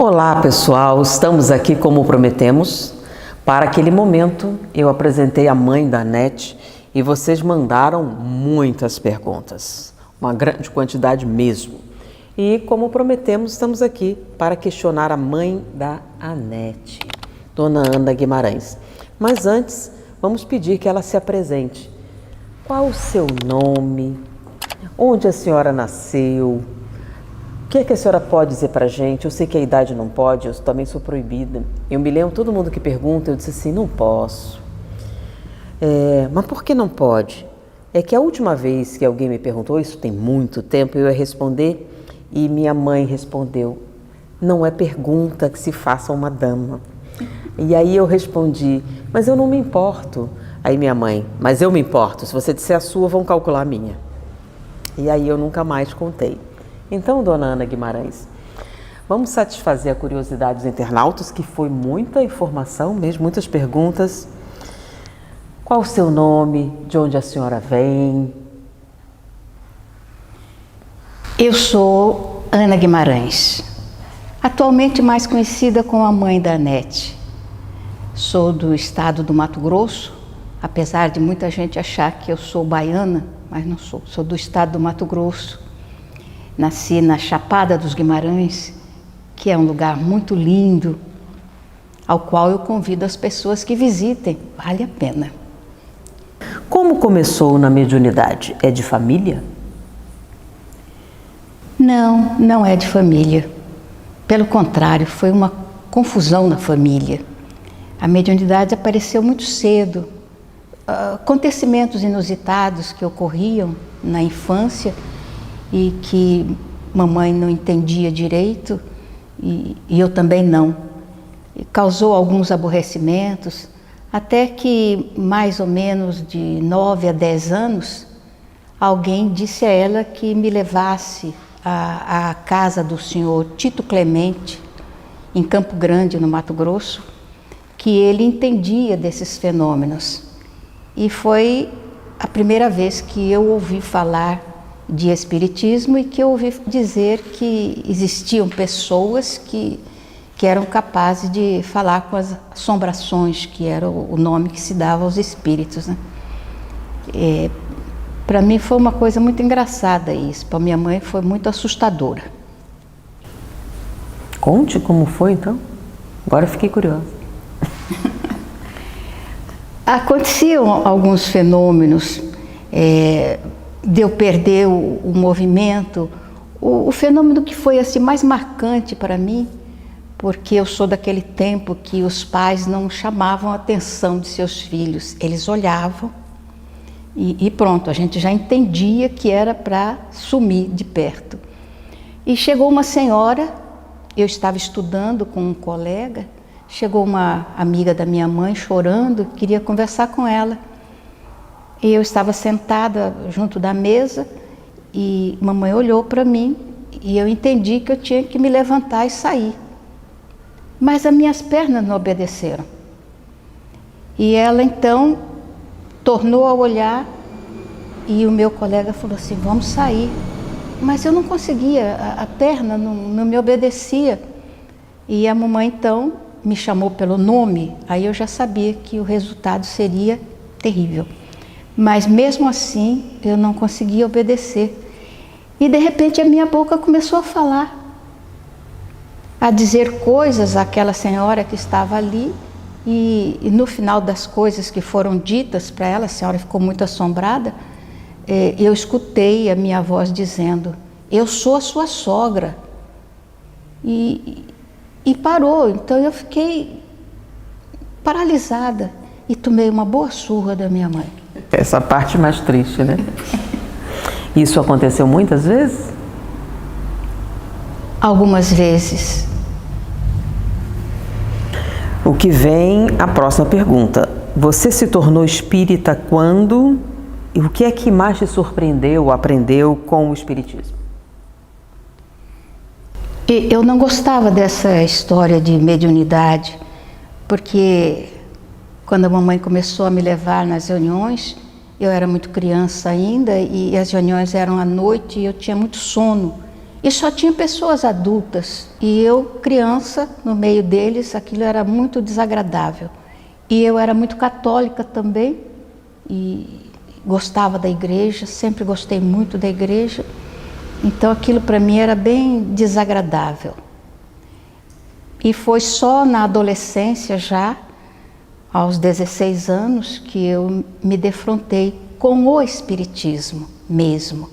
Olá pessoal, estamos aqui como prometemos. Para aquele momento eu apresentei a mãe da Anete e vocês mandaram muitas perguntas, uma grande quantidade mesmo. E como prometemos, estamos aqui para questionar a mãe da Anete, Dona Ana Guimarães. Mas antes, vamos pedir que ela se apresente. Qual o seu nome? Onde a senhora nasceu? O que é que a senhora pode dizer para a gente? Eu sei que a idade não pode, eu também sou proibida. Eu me lembro, todo mundo que pergunta, eu disse assim, não posso. Mas por que não pode? É que a última vez que alguém me perguntou, isso tem muito tempo, eu ia responder e minha mãe respondeu, não é pergunta que se faça a uma dama. E aí eu respondi, mas eu não me importo. Aí minha mãe, mas eu me importo, se você disser a sua, vão calcular a minha. E aí eu nunca mais contei. Então, Dona Ana Guimarães, vamos satisfazer a curiosidade dos internautas, que foi muita informação mesmo, muitas perguntas. Qual o seu nome? De onde a senhora vem? Eu sou Ana Guimarães, atualmente mais conhecida como a mãe da Anete. Sou do estado do Mato Grosso, apesar de muita gente achar que eu sou baiana, mas não sou. Sou do estado do Mato Grosso. Nasci na Chapada dos Guimarães, que é um lugar muito lindo, ao qual eu convido as pessoas que visitem, vale a pena. Como começou na mediunidade? É de família? Não, não é de família. Pelo contrário, foi uma confusão na família. A mediunidade apareceu muito cedo. Acontecimentos inusitados que ocorriam na infância e que mamãe não entendia direito e eu também não. E causou alguns aborrecimentos, até que mais ou menos de 9 a 10 anos, alguém disse a ela que me levasse à casa do senhor Tito Clemente, em Campo Grande, no Mato Grosso, que ele entendia desses fenômenos. E foi a primeira vez que eu ouvi falar de espiritismo e que eu ouvi dizer que existiam pessoas que eram capazes de falar com as assombrações, que era o nome que se dava aos espíritos, né? Para mim foi uma coisa muito engraçada isso, para minha mãe foi muito assustadora. Conte como foi então, agora eu fiquei curiosa. Aconteciam alguns fenômenos, de eu perder o movimento, o fenômeno que foi assim mais marcante para mim, porque eu sou daquele tempo que os pais não chamavam a atenção de seus filhos, eles olhavam e pronto, a gente já entendia que era para sumir de perto. E chegou uma senhora, eu estava estudando com um colega, chegou uma amiga da minha mãe chorando, queria conversar com ela. E eu estava sentada junto da mesa e mamãe olhou para mim e eu entendi que eu tinha que me levantar e sair. Mas as minhas pernas não obedeceram. E ela então tornou a olhar e o meu colega falou assim, vamos sair. Mas eu não conseguia, a perna não me obedecia. E a mamãe então me chamou pelo nome, aí eu já sabia que o resultado seria terrível. Mas mesmo assim, eu não conseguia obedecer. E de repente a minha boca começou a falar, a dizer coisas àquela senhora que estava ali. E no final das coisas que foram ditas para ela, a senhora ficou muito assombrada, eu escutei a minha voz dizendo, eu sou a sua sogra. E parou, então eu fiquei paralisada e tomei uma boa surra da minha mãe. Essa parte mais triste, né? Isso aconteceu muitas vezes? Algumas vezes. O que vem, a próxima pergunta. Você se tornou espírita quando? E o que é que mais te surpreendeu ou aprendeu com o espiritismo? Eu não gostava dessa história de mediunidade, porque quando a mamãe começou a me levar nas reuniões, eu era muito criança ainda e as reuniões eram à noite e eu tinha muito sono. E só tinha pessoas adultas, e eu, criança, no meio deles, aquilo era muito desagradável. E eu era muito católica também, e gostava da igreja, sempre gostei muito da igreja, então aquilo para mim era bem desagradável. E foi só na adolescência, já aos 16 anos, que eu me defrontei com o espiritismo mesmo.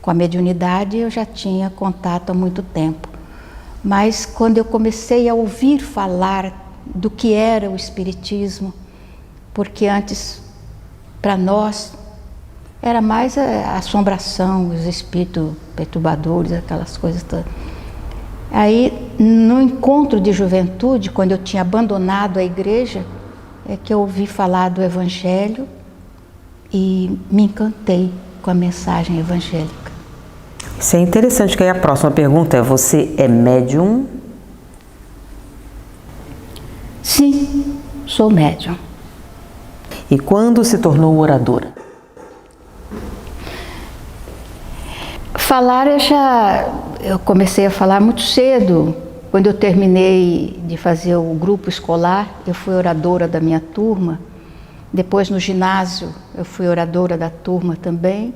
Com a mediunidade eu já tinha contato há muito tempo, mas quando eu comecei a ouvir falar do que era o espiritismo, porque antes para nós era mais a assombração, os espíritos perturbadores, aquelas coisas todas. Aí no encontro de juventude, quando eu tinha abandonado a igreja, é que eu ouvi falar do Evangelho e me encantei com a mensagem evangélica. Isso é interessante, que aí a próxima pergunta é: você é médium? Sim, sou médium. E quando se tornou oradora? Falar eu comecei a falar muito cedo. Quando eu terminei de fazer o grupo escolar, eu fui oradora da minha turma. Depois no ginásio eu fui oradora da turma também.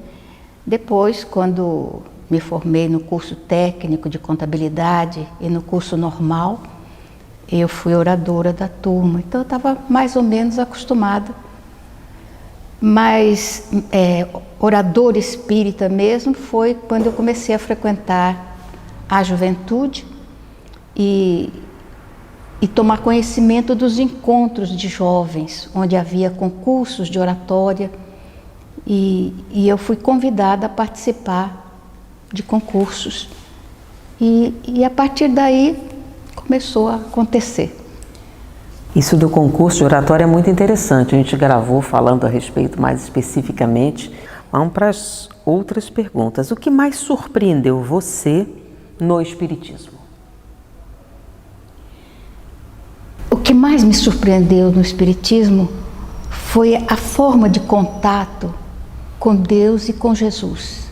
Depois, quando me formei no curso técnico de contabilidade e no curso normal, eu fui oradora da turma. Então eu estava mais ou menos acostumada. Mas oradora espírita mesmo foi quando eu comecei a frequentar a juventude e tomar conhecimento dos encontros de jovens, onde havia concursos de oratória, e eu fui convidada a participar de concursos. E a partir daí começou a acontecer. Isso do concurso de oratória é muito interessante. A gente gravou falando a respeito mais especificamente. Vamos para as outras perguntas. O que mais surpreendeu você no espiritismo? O que mais me surpreendeu no espiritismo foi a forma de contato com Deus e com Jesus.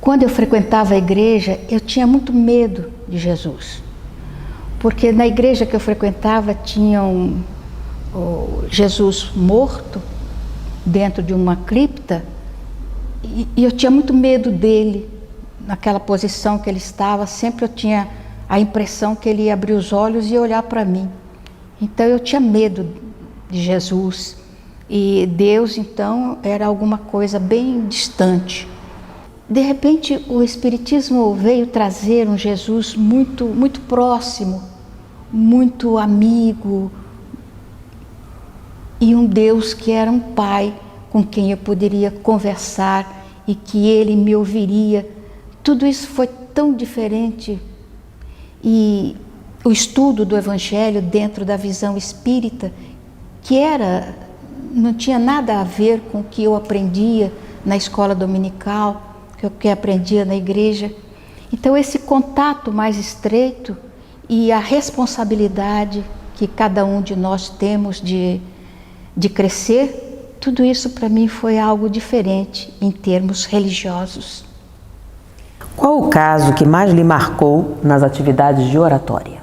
Quando eu frequentava a igreja, eu tinha muito medo de Jesus. Porque na igreja que eu frequentava tinha Jesus morto dentro de uma cripta, e eu tinha muito medo dele, naquela posição que ele estava. Sempre eu tinha a impressão que ele ia abrir os olhos e olhar para mim. Então eu tinha medo de Jesus, e Deus então era alguma coisa bem distante. De repente o Espiritismo veio trazer um Jesus muito, muito próximo, muito amigo, e um Deus que era um pai com quem eu poderia conversar e que ele me ouviria. Tudo isso foi tão diferente. E o estudo do Evangelho dentro da visão espírita, que não tinha nada a ver com o que eu aprendia na escola dominical, que eu aprendia na igreja. Então esse contato mais estreito e a responsabilidade que cada um de nós temos de crescer, tudo isso para mim foi algo diferente em termos religiosos. Qual o caso que mais lhe marcou nas atividades de oratória?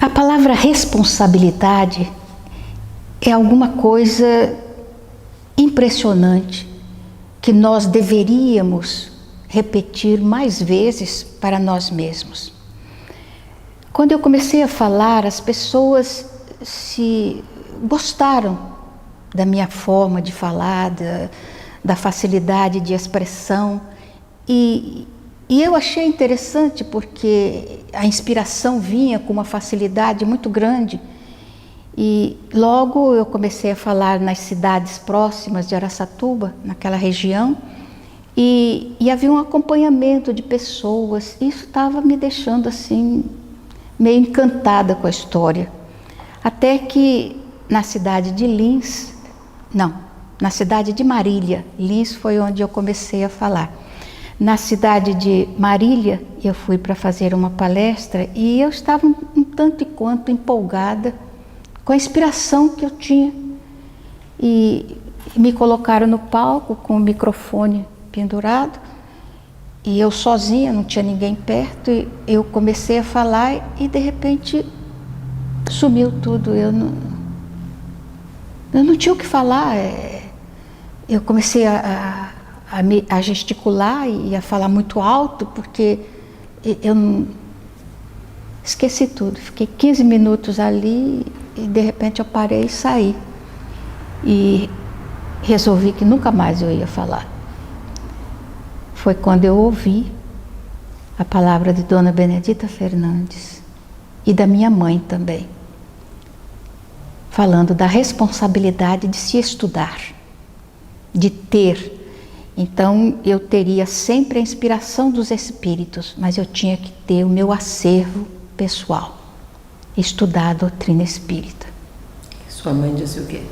A palavra responsabilidade é alguma coisa impressionante que nós deveríamos repetir mais vezes para nós mesmos. Quando eu comecei a falar, as pessoas gostaram da minha forma de falar, da facilidade de expressão, e eu achei interessante porque a inspiração vinha com uma facilidade muito grande. E logo eu comecei a falar nas cidades próximas de Araçatuba, naquela região, e havia um acompanhamento de pessoas. Isso estava me deixando assim meio encantada com a história. Até que na cidade de na cidade de Marília, Lins foi onde eu comecei a falar. Na cidade de Marília, eu fui para fazer uma palestra e eu estava um tanto e quanto empolgada com a inspiração que eu tinha. E E me colocaram no palco com o microfone pendurado e eu sozinha, não tinha ninguém perto, e eu comecei a falar e de repente sumiu tudo. Eu não tinha o que falar. Eu comecei a gesticular e a falar muito alto porque eu não... esqueci tudo. Fiquei 15 minutos ali e de repente eu parei e saí. E resolvi que nunca mais eu ia falar. Foi quando eu ouvi a palavra de Dona Benedita Fernandes e da minha mãe também, falando da responsabilidade de se estudar, de ter. Então eu teria sempre a inspiração dos espíritos, mas eu tinha que ter o meu acervo pessoal, estudar a doutrina espírita. Sua mãe disse o quê?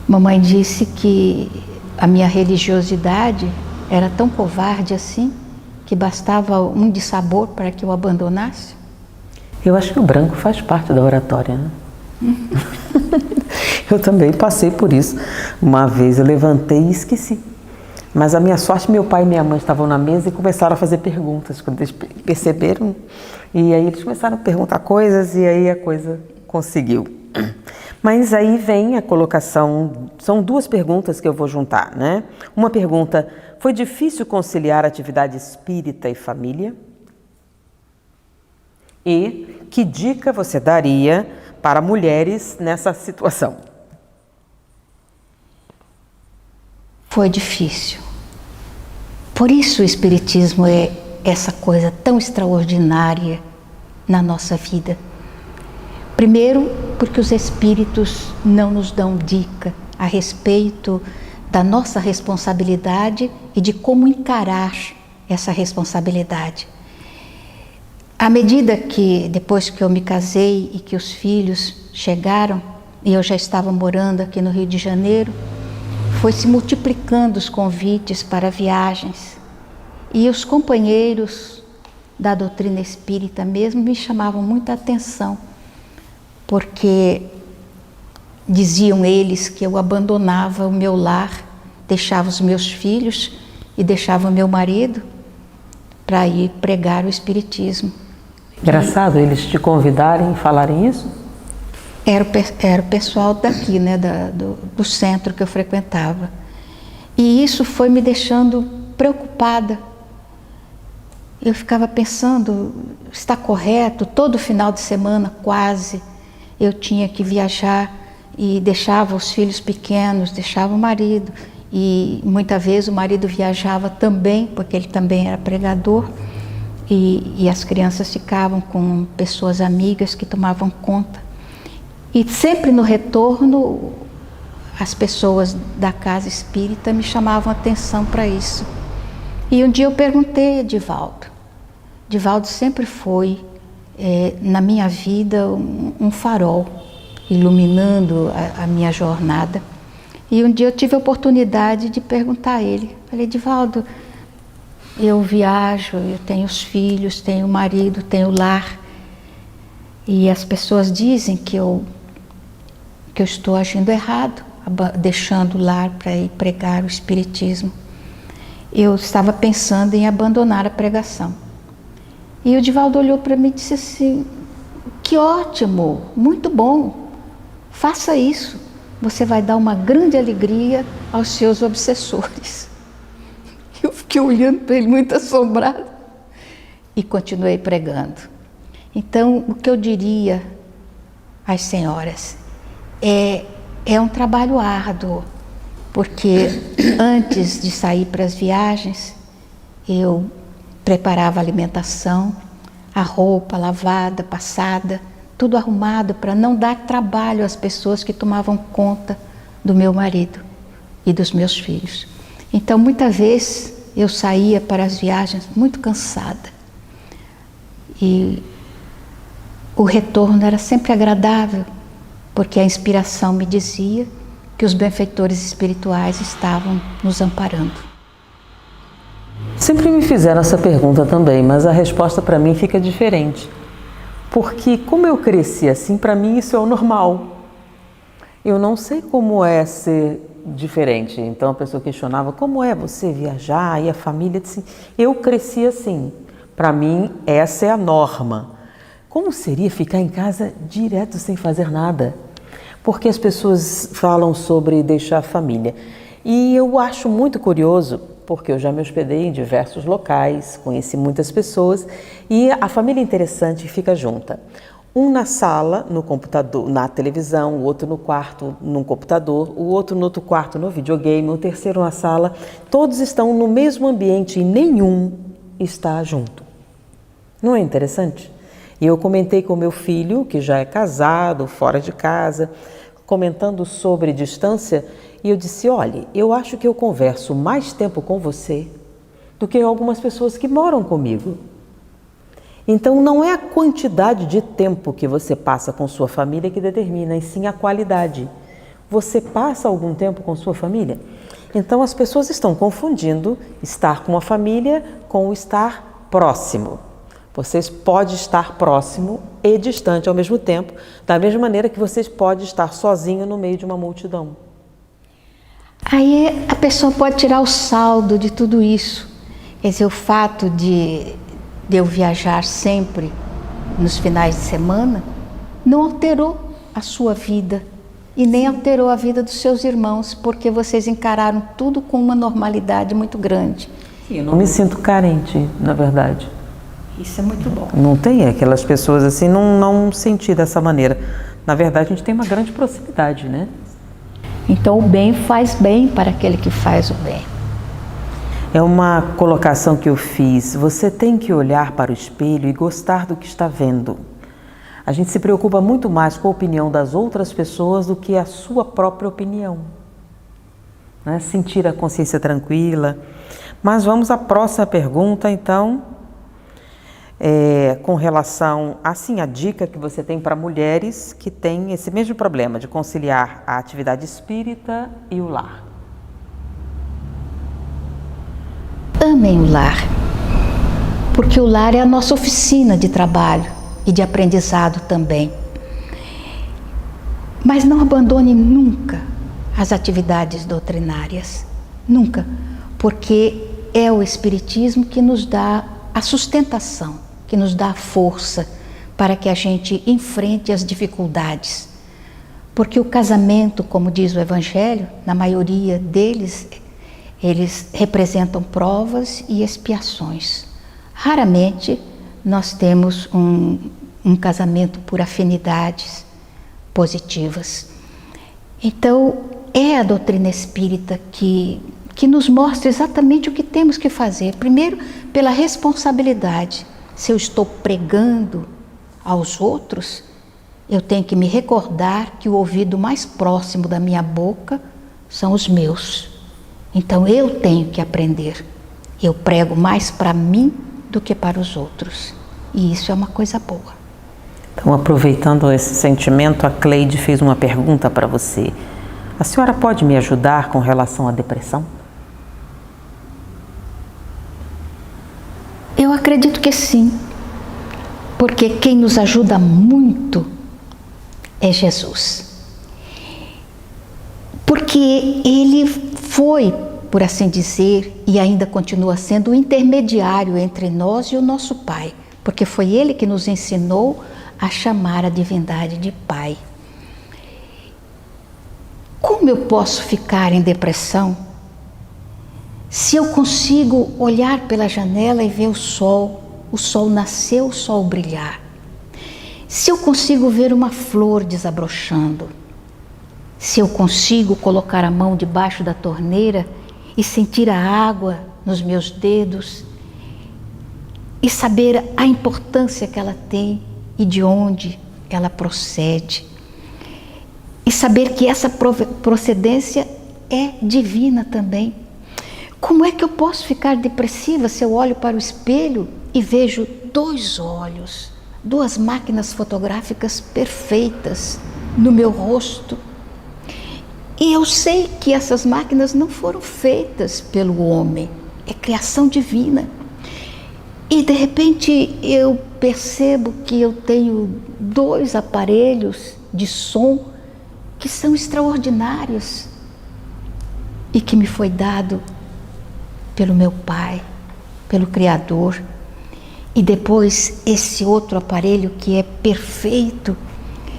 Mamãe disse que a minha religiosidade era tão covarde assim, que bastava um dissabor para que eu abandonasse. Eu acho que o branco faz parte da oratória, né? Eu também passei por isso. Uma vez eu levantei e esqueci. Mas a minha sorte, meu pai e minha mãe estavam na mesa e começaram a fazer perguntas. Quando eles perceberam, e aí eles começaram a perguntar coisas e aí a coisa conseguiu. Mas aí vem a colocação, são duas perguntas que eu vou juntar, né? Uma pergunta: foi difícil conciliar atividade espírita e família? E que dica você daria para mulheres nessa situação? Foi difícil. Por isso o Espiritismo é essa coisa tão extraordinária na nossa vida. Primeiro, porque os Espíritos não nos dão dica a respeito da nossa responsabilidade e de como encarar essa responsabilidade. À medida que, depois que eu me casei e que os filhos chegaram, e eu já estava morando aqui no Rio de Janeiro, foi se multiplicando os convites para viagens. E os companheiros da doutrina espírita mesmo me chamavam muita atenção, porque diziam eles que eu abandonava o meu lar, deixava os meus filhos e deixava o meu marido para ir pregar o Espiritismo. Engraçado eles te convidarem e falarem isso? Era o pessoal daqui, né, do centro que eu frequentava. E isso foi me deixando preocupada. Eu ficava pensando, está correto? Todo final de semana, quase, eu tinha que viajar e deixava os filhos pequenos, deixava o marido. E muitas vezes o marido viajava também, porque ele também era pregador. E as crianças ficavam com pessoas amigas que tomavam conta. E sempre no retorno, as pessoas da casa espírita me chamavam atenção para isso. E um dia eu perguntei a Divaldo. Divaldo sempre foi, na minha vida, um farol, iluminando a minha jornada. E um dia eu tive a oportunidade de perguntar a ele. Falei: Divaldo, eu viajo, eu tenho os filhos, tenho o marido, tenho o lar. E as pessoas dizem que eu estou agindo errado, deixando o lar para ir pregar o Espiritismo. Eu estava pensando em abandonar a pregação. E o Divaldo olhou para mim e disse assim: que ótimo, muito bom, faça isso. Você vai dar uma grande alegria aos seus obsessores. Eu fiquei olhando para ele muito assombrada e continuei pregando. Então, o que eu diria às senhoras é um trabalho árduo, porque antes de sair para as viagens, eu preparava a alimentação, a roupa lavada, passada, tudo arrumado para não dar trabalho às pessoas que tomavam conta do meu marido e dos meus filhos. Então, muitas vezes eu saía para as viagens muito cansada e o retorno era sempre agradável, porque a inspiração me dizia que os benfeitores espirituais estavam nos amparando. Sempre me fizeram essa pergunta também, mas a resposta para mim fica diferente. Porque como eu cresci assim, para mim isso é o normal. Eu não sei como é ser diferente. Então a pessoa questionava como é você viajar e a família. Assim, eu cresci assim. Para mim, essa é a norma. Como seria ficar em casa direto sem fazer nada? Porque as pessoas falam sobre deixar a família. E eu acho muito curioso, porque eu já me hospedei em diversos locais, conheci muitas pessoas e a família interessante fica junta. Um na sala, no computador, na televisão, o outro no quarto, no computador, o outro no outro quarto, no videogame, o terceiro na sala. Todos estão no mesmo ambiente e nenhum está junto. Não é interessante? E eu comentei com meu filho, que já é casado, fora de casa, comentando sobre distância, e eu disse, olha, eu acho que eu converso mais tempo com você do que algumas pessoas que moram comigo. Então, não é a quantidade de tempo que você passa com sua família que determina, e sim a qualidade. Você passa algum tempo com sua família? Então, as pessoas estão confundindo estar com a família com o estar próximo. Vocês podem estar próximo e distante ao mesmo tempo, da mesma maneira que vocês podem estar sozinho no meio de uma multidão. Aí a pessoa pode tirar o saldo de tudo isso. Quer dizer, o fato de eu viajar sempre nos finais de semana não alterou a sua vida e nem alterou a vida dos seus irmãos, porque vocês encararam tudo com uma normalidade muito grande. Sim, eu não me sinto carente, na verdade. Isso é muito bom. Não tem aquelas pessoas assim, não senti dessa maneira. Na verdade, a gente tem uma grande proximidade, né? Então o bem faz bem para aquele que faz o bem. É uma colocação que eu fiz. Você tem que olhar para o espelho e gostar do que está vendo. A gente se preocupa muito mais com a opinião das outras pessoas do que a sua própria opinião. Né? Sentir a consciência tranquila. Mas vamos à próxima pergunta, então. Com relação, assim, a dica que você tem para mulheres que têm esse mesmo problema de conciliar a atividade espírita e o lar. Amem o lar, porque o lar é a nossa oficina de trabalho e de aprendizado também. Mas não abandone nunca as atividades doutrinárias, nunca, porque é o Espiritismo que nos dá a sustentação, que nos dá a força para que a gente enfrente as dificuldades. Porque o casamento, como diz o Evangelho, na maioria deles, eles representam provas e expiações. Raramente nós temos um casamento por afinidades positivas. Então, é a doutrina espírita que nos mostra exatamente o que temos que fazer. Primeiro, pela responsabilidade. Se eu estou pregando aos outros, eu tenho que me recordar que o ouvido mais próximo da minha boca são os meus. Então eu tenho que aprender. Eu prego mais para mim do que para os outros. E isso é uma coisa boa. Então, aproveitando esse sentimento, a Cleide fez uma pergunta para você. A senhora pode me ajudar com relação à depressão? Eu acredito que sim, porque quem nos ajuda muito é Jesus. Porque ele foi, por assim dizer, e ainda continua sendo o intermediário entre nós e o nosso Pai, porque foi ele que nos ensinou a chamar a divindade de Pai. Como eu posso ficar em depressão se eu consigo olhar pela janela e ver o sol nascer, o sol brilhar? Se eu consigo ver uma flor desabrochando, se eu consigo colocar a mão debaixo da torneira e sentir a água nos meus dedos e saber a importância que ela tem e de onde ela procede, e saber que essa procedência é divina também. Como é que eu posso ficar depressiva se eu olho para o espelho e vejo dois olhos, duas máquinas fotográficas perfeitas no meu rosto? E eu sei que essas máquinas não foram feitas pelo homem, é criação divina. E de repente eu percebo que eu tenho dois aparelhos de som que são extraordinários e que me foi dado pelo meu Pai, pelo Criador. E depois esse outro aparelho que é perfeito,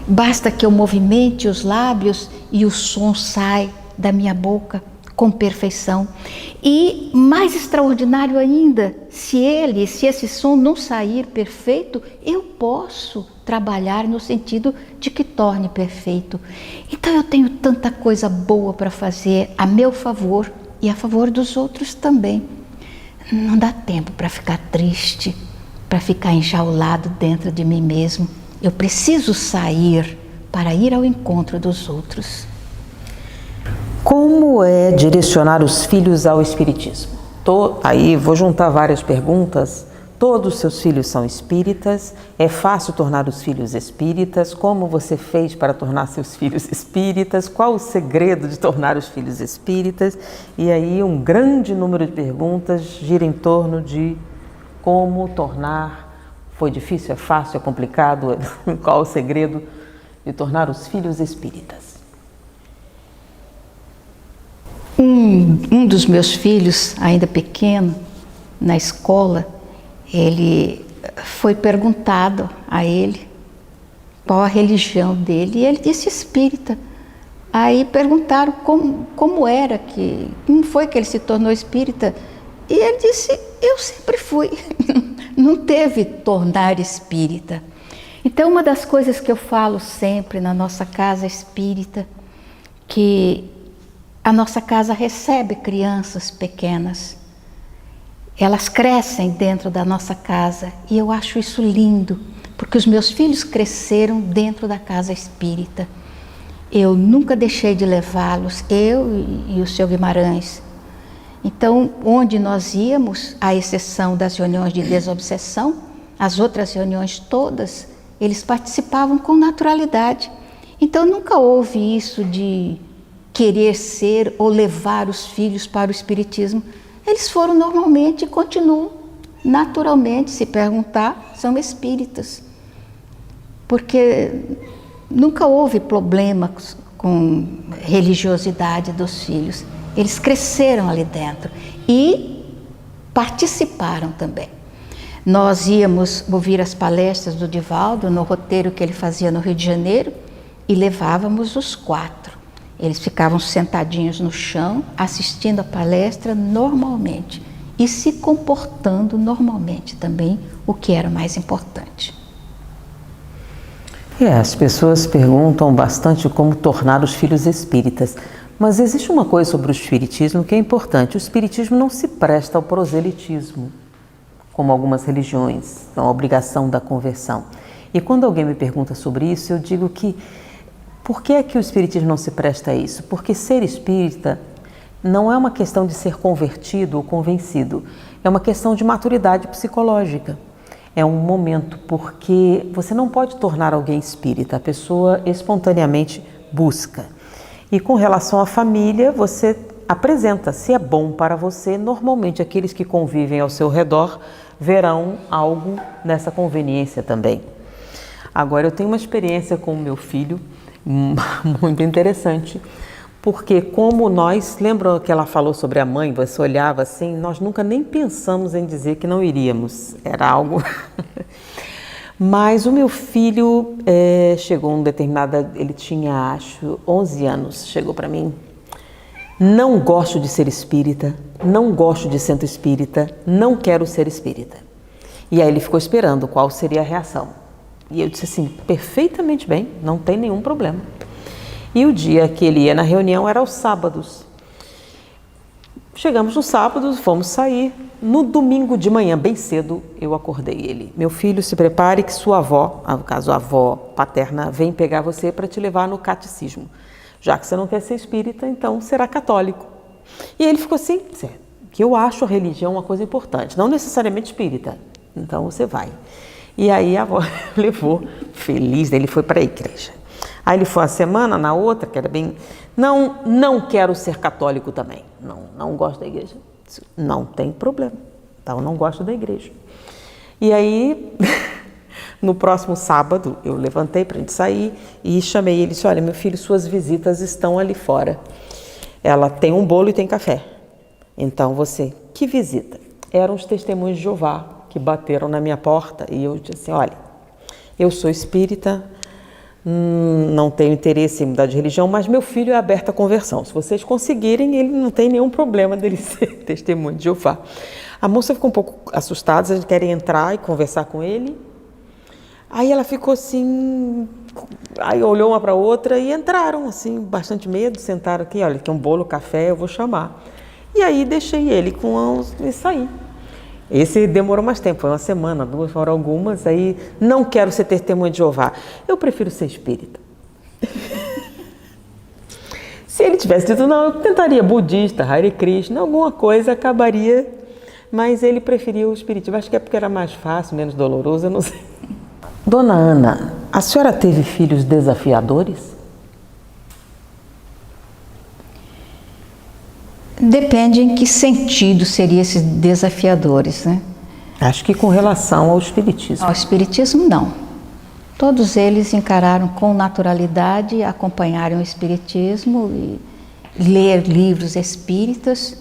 basta que eu movimente os lábios e o som sai da minha boca com perfeição. E mais extraordinário ainda, se esse som não sair perfeito, eu posso trabalhar no sentido de que torne perfeito. Então eu tenho tanta coisa boa para fazer a meu favor e a favor dos outros também. Não dá tempo para ficar triste, para ficar enjaulado dentro de mim mesmo. Eu preciso sair para ir ao encontro dos outros. Como é direcionar os filhos ao espiritismo? Aí vou juntar várias perguntas. Todos os seus filhos são espíritas? É fácil tornar os filhos espíritas? Como você fez para tornar seus filhos espíritas? Qual o segredo de tornar os filhos espíritas? E aí um grande número de perguntas gira em torno de como tornar. Foi difícil, é fácil, é complicado? Qual o segredo de tornar os filhos espíritas? Um dos meus filhos, ainda pequeno, na escola, ele foi perguntado a ele qual a religião dele, e ele disse espírita. Aí perguntaram como foi que ele se tornou espírita, e ele disse, eu sempre fui, não teve tornar espírita. Então uma das coisas que eu falo sempre na nossa casa espírita, que a nossa casa recebe crianças pequenas, elas crescem dentro da nossa casa e eu acho isso lindo, porque os meus filhos cresceram dentro da casa espírita. Eu nunca deixei de levá-los, eu e o seu Guimarães. Então, onde nós íamos, à exceção das reuniões de desobsessão, as outras reuniões todas, eles participavam com naturalidade. Então, nunca houve isso de querer ser ou levar os filhos para o espiritismo. Eles foram normalmente e continuam naturalmente, se perguntar, são espíritas. Porque nunca houve problema com religiosidade dos filhos. Eles cresceram ali dentro e participaram também. Nós íamos ouvir as palestras do Divaldo no roteiro que ele fazia no Rio de Janeiro e levávamos os 4. Eles ficavam sentadinhos no chão, assistindo a palestra normalmente e se comportando normalmente também, o que era mais importante. As pessoas perguntam bastante como tornar os filhos espíritas, mas existe uma coisa sobre o espiritismo que é importante. O espiritismo não se presta ao proselitismo, como algumas religiões, a obrigação da conversão. E quando alguém me pergunta sobre isso, eu digo que por que é que o espiritismo não se presta a isso? Porque ser espírita não é uma questão de ser convertido ou convencido, é uma questão de maturidade psicológica. É um momento, porque você não pode tornar alguém espírita, a pessoa espontaneamente busca. E com relação à família, você apresenta, se é bom para você, normalmente aqueles que convivem ao seu redor verão algo nessa conveniência também. Agora, eu tenho uma experiência com o meu filho muito interessante, porque como nós, lembra que ela falou sobre a mãe, você olhava assim, nós nunca nem pensamos em dizer que não iríamos, era algo... Mas o meu filho chegou ele tinha acho 11 anos, chegou para mim, não gosto de ser espírita, não gosto de centro espírita, não quero ser espírita. E aí ele ficou esperando qual seria a reação. E eu disse assim, perfeitamente bem, não tem nenhum problema. E o dia que ele ia na reunião era aos sábados. Chegamos no sábado, fomos sair. No domingo de manhã, bem cedo, eu acordei ele. Meu filho, se prepare que sua avó, no caso a avó paterna, vem pegar você para te levar no catecismo. Já que você não quer ser espírita, então será católico. E ele ficou assim, que eu acho a religião uma coisa importante, não necessariamente espírita. Então você vai. E aí a avó levou, feliz, ele foi para a igreja. Aí ele foi uma semana, na outra, que era bem... Não quero ser católico também. Não gosto da igreja. Não tem problema. Então, eu não gosto da igreja. E aí, No próximo sábado, eu levantei para a gente sair e chamei ele e disse, olha, meu filho, suas visitas estão ali fora. Ela tem um bolo e tem café. Então você, que visita? Eram os testemunhos de Jeová que bateram na minha porta e eu disse assim, olha, eu sou espírita, não tenho interesse em mudar de religião, mas meu filho é aberto à conversão. Se vocês conseguirem, ele não tem nenhum problema dele ser testemunho de Jeová. A moça ficou um pouco assustada, eles querem entrar e conversar com ele. Aí ela ficou assim, aí olhou uma para a outra e entraram, assim, bastante medo, sentaram aqui, olha, tem um bolo, café, eu vou chamar. E aí deixei ele e saí. Esse demorou mais tempo, foi uma semana, 2, foram algumas, aí não quero ser testemunha de Jeová, eu prefiro ser espírita. Se ele tivesse dito, não, eu tentaria budista, Hare Krishna, alguma coisa acabaria, mas ele preferiu o espiritismo, acho que é porque era mais fácil, menos doloroso, eu não sei. Dona Ana, a senhora teve filhos desafiadores? Depende em que sentido seriam esses desafiadores, né? Acho que com relação ao espiritismo. Ao espiritismo, não. Todos eles encararam com naturalidade, acompanharam o espiritismo e ler livros espíritas.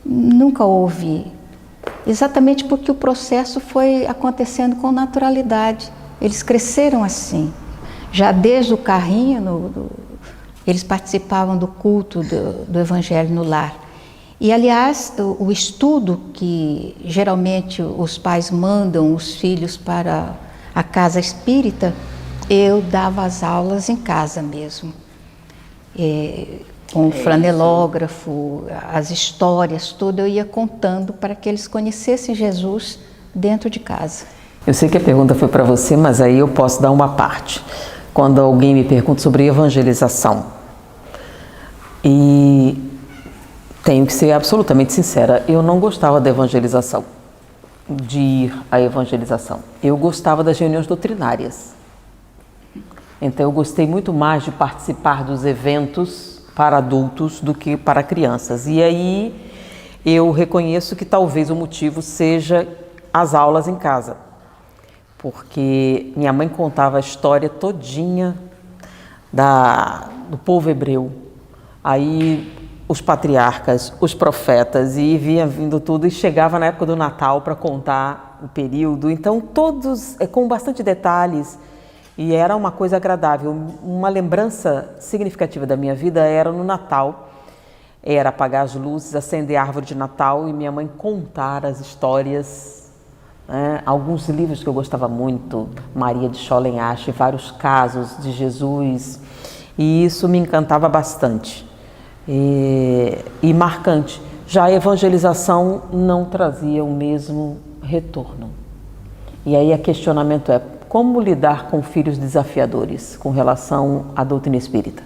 Nunca houve, exatamente porque o processo foi acontecendo com naturalidade. Eles cresceram assim. Já desde o carrinho, eles participavam do culto do Evangelho no lar. E, aliás, o estudo que geralmente os pais mandam os filhos para a casa espírita, eu dava as aulas em casa mesmo. Com o flanelógrafo, as histórias, tudo eu ia contando para que eles conhecessem Jesus dentro de casa. Eu sei que a pergunta foi para você, mas aí eu posso dar uma parte. Quando alguém me pergunta sobre evangelização, e tenho que ser absolutamente sincera, eu não gostava da evangelização, de ir à evangelização. Eu gostava das reuniões doutrinárias. Então eu gostei muito mais de participar dos eventos para adultos do que para crianças. E aí eu reconheço que talvez o motivo seja as aulas em casa. Porque minha mãe contava a história todinha do povo hebreu. Aí os patriarcas, os profetas, e vinha vindo tudo, e chegava na época do Natal para contar o período. Então todos com bastante detalhes, e era uma coisa agradável. Uma lembrança significativa da minha vida era no Natal, era apagar as luzes, acender a árvore de Natal e minha mãe contar as histórias, né? Alguns livros que eu gostava muito, Maria de Scholen-Asch, vários casos de Jesus, e isso me encantava bastante. E marcante. Já a evangelização não trazia o mesmo retorno. E aí o questionamento é, como lidar com filhos desafiadores com relação à doutrina espírita?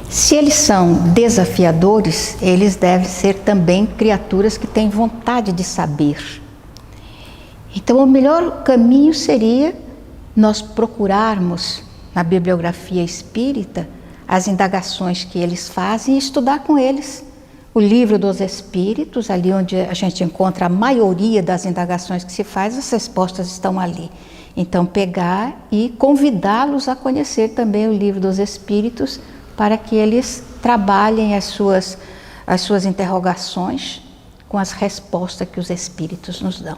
Se eles são desafiadores, eles devem ser também criaturas que têm vontade de saber. Então o melhor caminho seria nós procurarmos na bibliografia espírita as indagações que eles fazem e estudar com eles. O livro dos Espíritos, ali onde a gente encontra a maioria das indagações que se faz, as respostas estão ali. Então, pegar e convidá-los a conhecer também o livro dos Espíritos para que eles trabalhem as suas interrogações com as respostas que os Espíritos nos dão.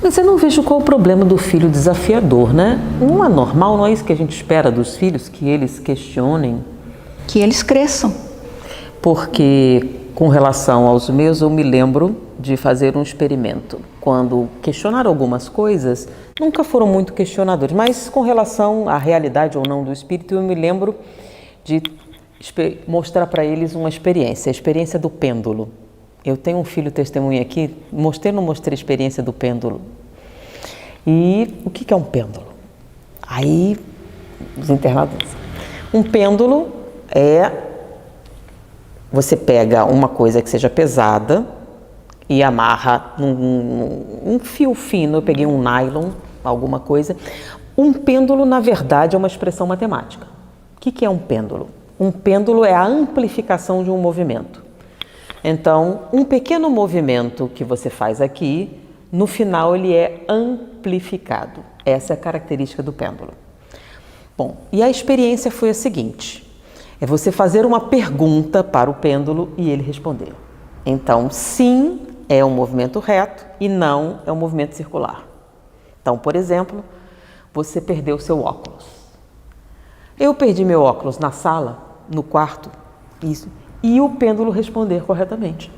Mas eu não vejo qual o problema do filho desafiador, né? Não é normal, não é isso que a gente espera dos filhos, que eles questionem? Que eles cresçam. Porque, com relação aos meus, eu me lembro de fazer um experimento. Quando questionaram algumas coisas, nunca foram muito questionadores, mas com relação à realidade ou não do espírito, eu me lembro de mostrar para eles uma experiência, a experiência do pêndulo. Eu tenho um filho testemunha aqui, mostrei ou não mostrei a experiência do pêndulo? E o que é um pêndulo? Aí, os internados, um pêndulo você pega uma coisa que seja pesada e amarra um fio fino, eu peguei um nylon, alguma coisa. Um pêndulo, na verdade, é uma expressão matemática. O que é um pêndulo? Um pêndulo é a amplificação de um movimento. Então, um pequeno movimento que você faz aqui, no final ele é amplificado. amplificado. Essa é a característica do pêndulo. Bom, e a experiência foi a seguinte: é você fazer uma pergunta para o pêndulo e ele responder. Então, sim é um movimento reto e não é um movimento circular. Então, por exemplo, você perdeu seu óculos. Eu perdi meu óculos na sala, no quarto, isso, e o pêndulo responder corretamente.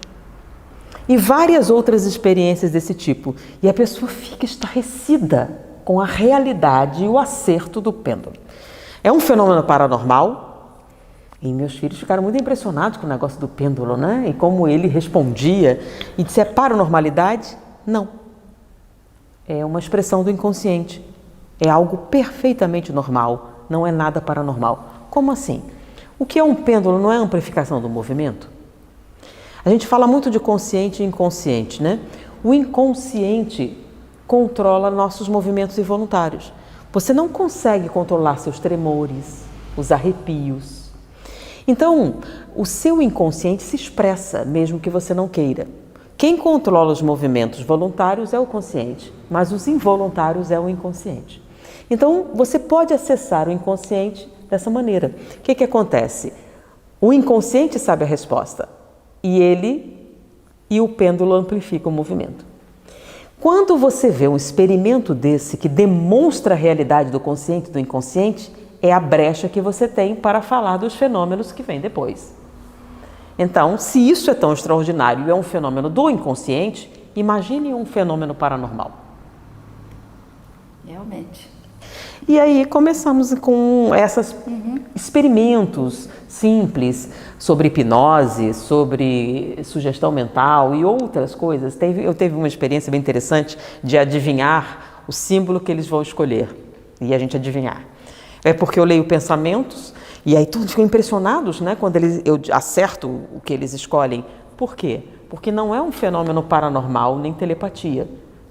E várias outras experiências desse tipo. E a pessoa fica estarrecida com a realidade e o acerto do pêndulo. É um fenômeno paranormal. E meus filhos ficaram muito impressionados com o negócio do pêndulo, né? E como ele respondia. E disse, é paranormalidade? Não. É uma expressão do inconsciente. É algo perfeitamente normal. Não é nada paranormal. Como assim? O que é um pêndulo não é a amplificação do movimento? A gente fala muito de consciente e inconsciente, né? O inconsciente controla nossos movimentos involuntários. Você não consegue controlar seus tremores, os arrepios. Então, o seu inconsciente se expressa, mesmo que você não queira. Quem controla os movimentos voluntários é o consciente, mas os involuntários é o inconsciente. Então, você pode acessar o inconsciente dessa maneira. O que acontece? O inconsciente sabe a resposta e o pêndulo amplifica o movimento. Quando você vê um experimento desse que demonstra a realidade do consciente e do inconsciente, é a brecha que você tem para falar dos fenômenos que vêm depois. Então, se isso é tão extraordinário e é um fenômeno do inconsciente, imagine um fenômeno paranormal. Realmente. E aí começamos com esses experimentos simples sobre hipnose, sobre sugestão mental e outras coisas. Eu tive uma experiência bem interessante de adivinhar o símbolo que eles vão escolher e a gente adivinhar. É porque eu leio pensamentos e aí todos ficam impressionados, né, quando eu acerto o que eles escolhem. Por quê? Porque não é um fenômeno paranormal nem telepatia.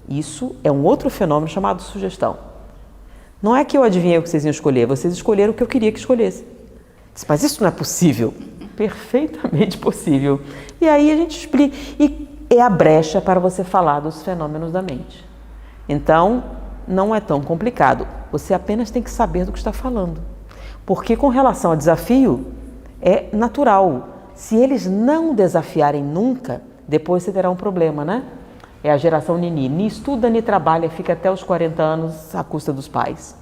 Isso é um outro fenômeno chamado sugestão. Não é que eu adivinhei o que vocês iam escolher, vocês escolheram o que eu queria que escolhesse. Mas isso não é possível. Perfeitamente possível. E aí a gente explica. E é a brecha para você falar dos fenômenos da mente. Então, não é tão complicado. Você apenas tem que saber do que está falando. Porque com relação ao desafio, é natural. Se eles não desafiarem nunca, depois você terá um problema, né? É a geração Nini. Ni estuda, ni trabalha, fica até os 40 anos à custa dos pais.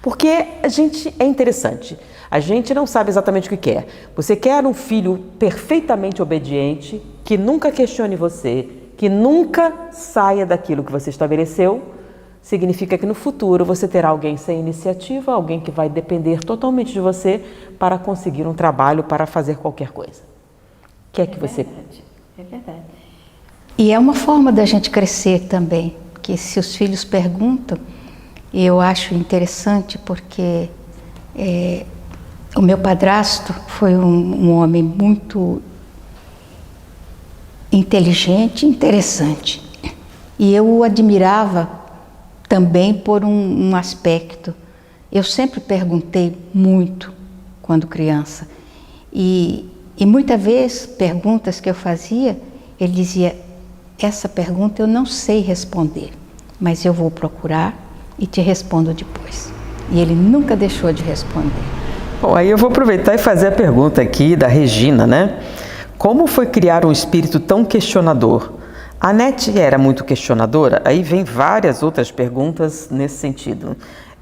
Porque é interessante. A gente não sabe exatamente o que quer. Você quer um filho perfeitamente obediente, que nunca questione você, que nunca saia daquilo que você estabeleceu, significa que no futuro você terá alguém sem iniciativa, alguém que vai depender totalmente de você para conseguir um trabalho, para fazer qualquer coisa. O que é que você... É verdade. E é uma forma da gente crescer também, que se os filhos perguntam, eu acho interessante porque o meu padrasto foi um homem muito inteligente e interessante. E eu o admirava também por um aspecto. Eu sempre perguntei muito quando criança. E muitas vezes, perguntas que eu fazia, ele dizia, essa pergunta eu não sei responder, mas eu vou procurar e te respondo depois. E ele nunca deixou de responder. Bom, aí eu vou aproveitar e fazer a pergunta aqui da Regina, né? Como foi criar um espírito tão questionador? A Nete era muito questionadora? Aí vem várias outras perguntas nesse sentido.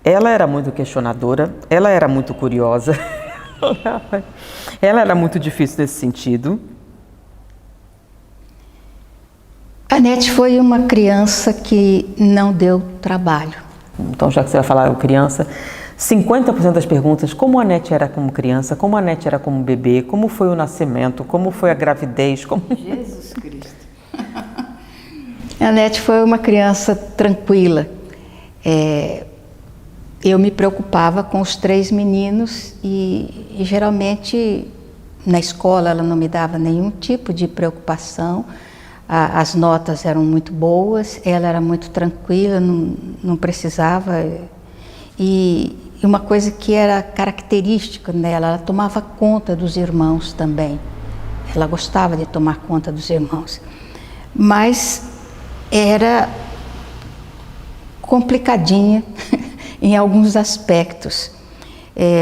Ela era muito questionadora, ela era muito curiosa, ela era muito difícil nesse sentido. A Nete foi uma criança que não deu trabalho. Então, já que você vai falar criança, 50% das perguntas, como a Nete era como criança, como a Nete era como bebê, como foi o nascimento, como foi a gravidez, como... Jesus Cristo. A Nete foi uma criança tranquila. Eu me preocupava com os 3 meninos e geralmente na escola ela não me dava nenhum tipo de preocupação. As notas eram muito boas, ela era muito tranquila, não precisava. E uma coisa que era característica nela, ela tomava conta dos irmãos também. Ela gostava de tomar conta dos irmãos. Mas era complicadinha em alguns aspectos,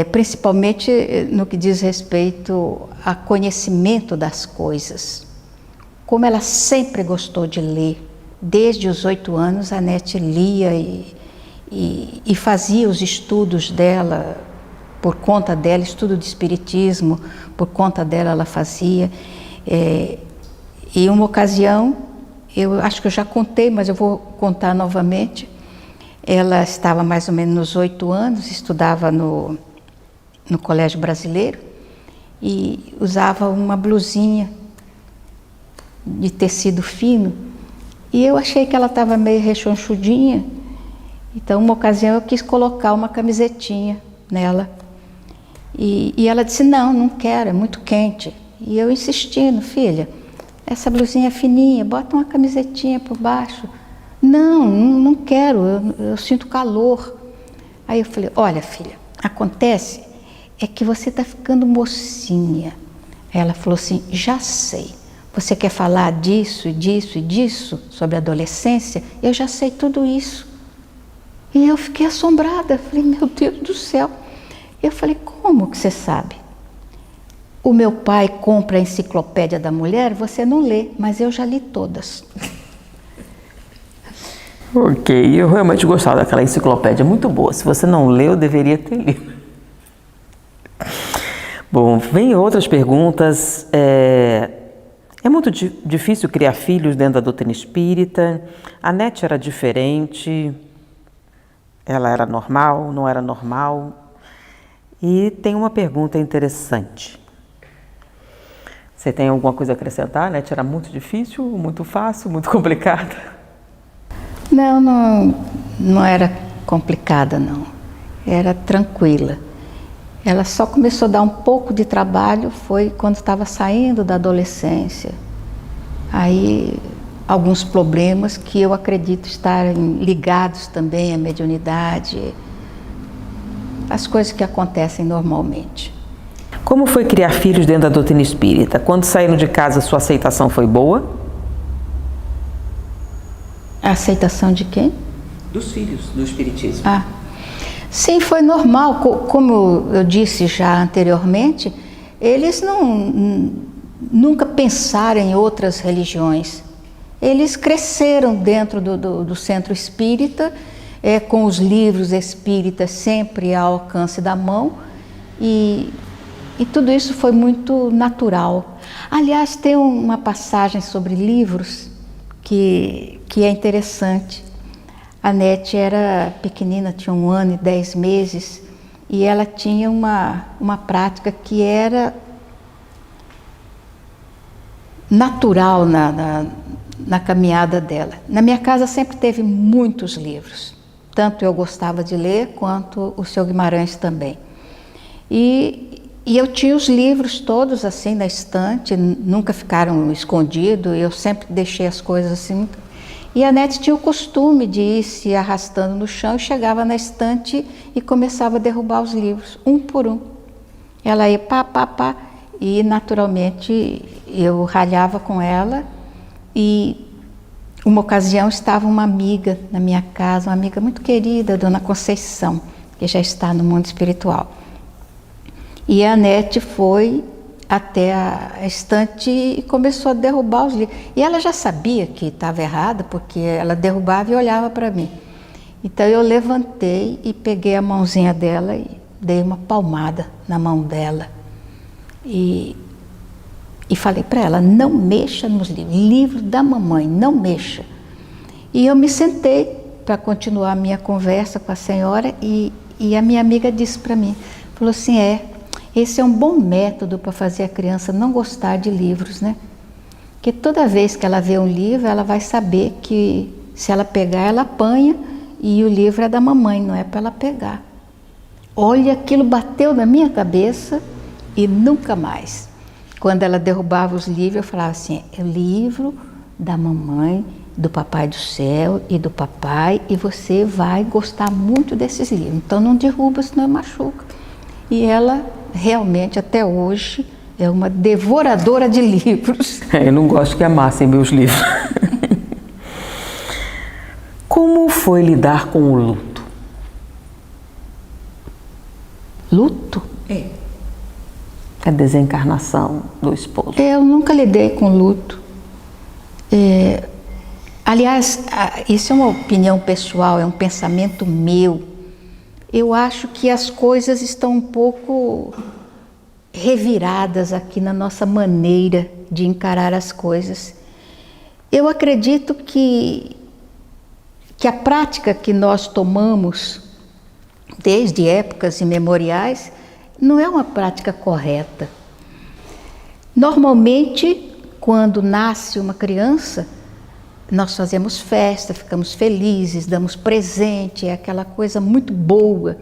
principalmente no que diz respeito a conhecimento das coisas. Como ela sempre gostou de ler, desde os 8 anos a Nete lia e fazia os estudos dela, por conta dela, estudo de espiritismo, por conta dela ela fazia. E uma ocasião, eu acho que eu já contei, mas eu vou contar novamente, ela estava mais ou menos nos 8 anos, estudava no Colégio Brasileiro e usava uma blusinha de tecido fino, e eu achei que ela estava meio rechonchudinha, então uma ocasião eu quis colocar uma camisetinha nela, e ela disse, não quero, é muito quente. E eu insistindo, filha, essa blusinha é fininha, bota uma camisetinha por baixo. Não quero, eu sinto calor. Aí eu falei, olha filha, acontece é que você está ficando mocinha. Aí ela falou assim, já sei, você quer falar disso e disso e disso, sobre a adolescência? Eu já sei tudo isso. E eu fiquei assombrada, falei, meu Deus do céu. Eu falei, como que você sabe? O meu pai compra a enciclopédia da mulher, você não lê, mas eu já li todas. Ok, eu realmente gostava daquela enciclopédia, muito boa. Se você não leu, deveria ter lido. Bom, vem outras perguntas. É muito difícil criar filhos dentro da doutrina espírita? A Nete era diferente? Ela era normal? Não era normal? E tem uma pergunta interessante. Você tem alguma coisa a acrescentar? A Nete era muito difícil, muito fácil, muito complicada? Não era complicada, não. Era tranquila. Ela só começou a dar um pouco de trabalho, foi quando estava saindo da adolescência. Aí, alguns problemas que eu acredito estarem ligados também à mediunidade, as coisas que acontecem normalmente. Como foi criar filhos dentro da doutrina espírita? Quando saíram de casa, sua aceitação foi boa? A aceitação de quem? Dos filhos do espiritismo. Sim, foi normal. Como eu disse já anteriormente, eles nunca pensaram em outras religiões. Eles cresceram dentro do centro espírita, com os livros espíritas sempre ao alcance da mão, e tudo isso foi muito natural. Aliás, tem uma passagem sobre livros que é interessante. A Nete era pequenina, tinha 1 ano e 10 meses, e ela tinha uma prática que era natural na caminhada dela. Na minha casa sempre teve muitos livros, tanto eu gostava de ler, quanto o seu Guimarães também. E eu tinha os livros todos assim na estante, nunca ficaram escondidos, eu sempre deixei as coisas assim. E a Nete tinha o costume de ir se arrastando no chão e chegava na estante e começava a derrubar os livros, um por um. Ela ia pá, e naturalmente eu ralhava com ela. E uma ocasião estava uma amiga na minha casa, uma amiga muito querida, Dona Conceição, que já está no mundo espiritual. E a Nete foi até a estante e começou a derrubar os livros. E ela já sabia que estava errada, porque ela derrubava e olhava para mim. Então eu levantei e peguei a mãozinha dela e dei uma palmada na mão dela. E falei para ela, não mexa nos livros, livro da mamãe, não mexa. E eu me sentei para continuar a minha conversa com a senhora e a minha amiga disse para mim, falou assim, esse é um bom método para fazer a criança não gostar de livros, né? Porque toda vez que ela vê um livro, ela vai saber que se ela pegar, ela apanha e o livro é da mamãe, não é para ela pegar. Olha, aquilo bateu na minha cabeça e nunca mais. Quando ela derrubava os livros, eu falava assim, é o livro da mamãe, do papai do céu e do papai, e você vai gostar muito desses livros. Então não derruba, senão machuca. E ela realmente, até hoje, é uma devoradora de livros. Eu não gosto que amassem meus livros. Como foi lidar com o luto? Luto? É. A desencarnação do esposo. Eu nunca lidei com luto. Aliás, isso é uma opinião pessoal, é um pensamento meu. Eu acho que as coisas estão um pouco reviradas aqui na nossa maneira de encarar as coisas. Eu acredito que a prática que nós tomamos desde épocas imemoriais não é uma prática correta. Normalmente, quando nasce uma criança, nós fazemos festa, ficamos felizes, damos presente, é aquela coisa muito boa.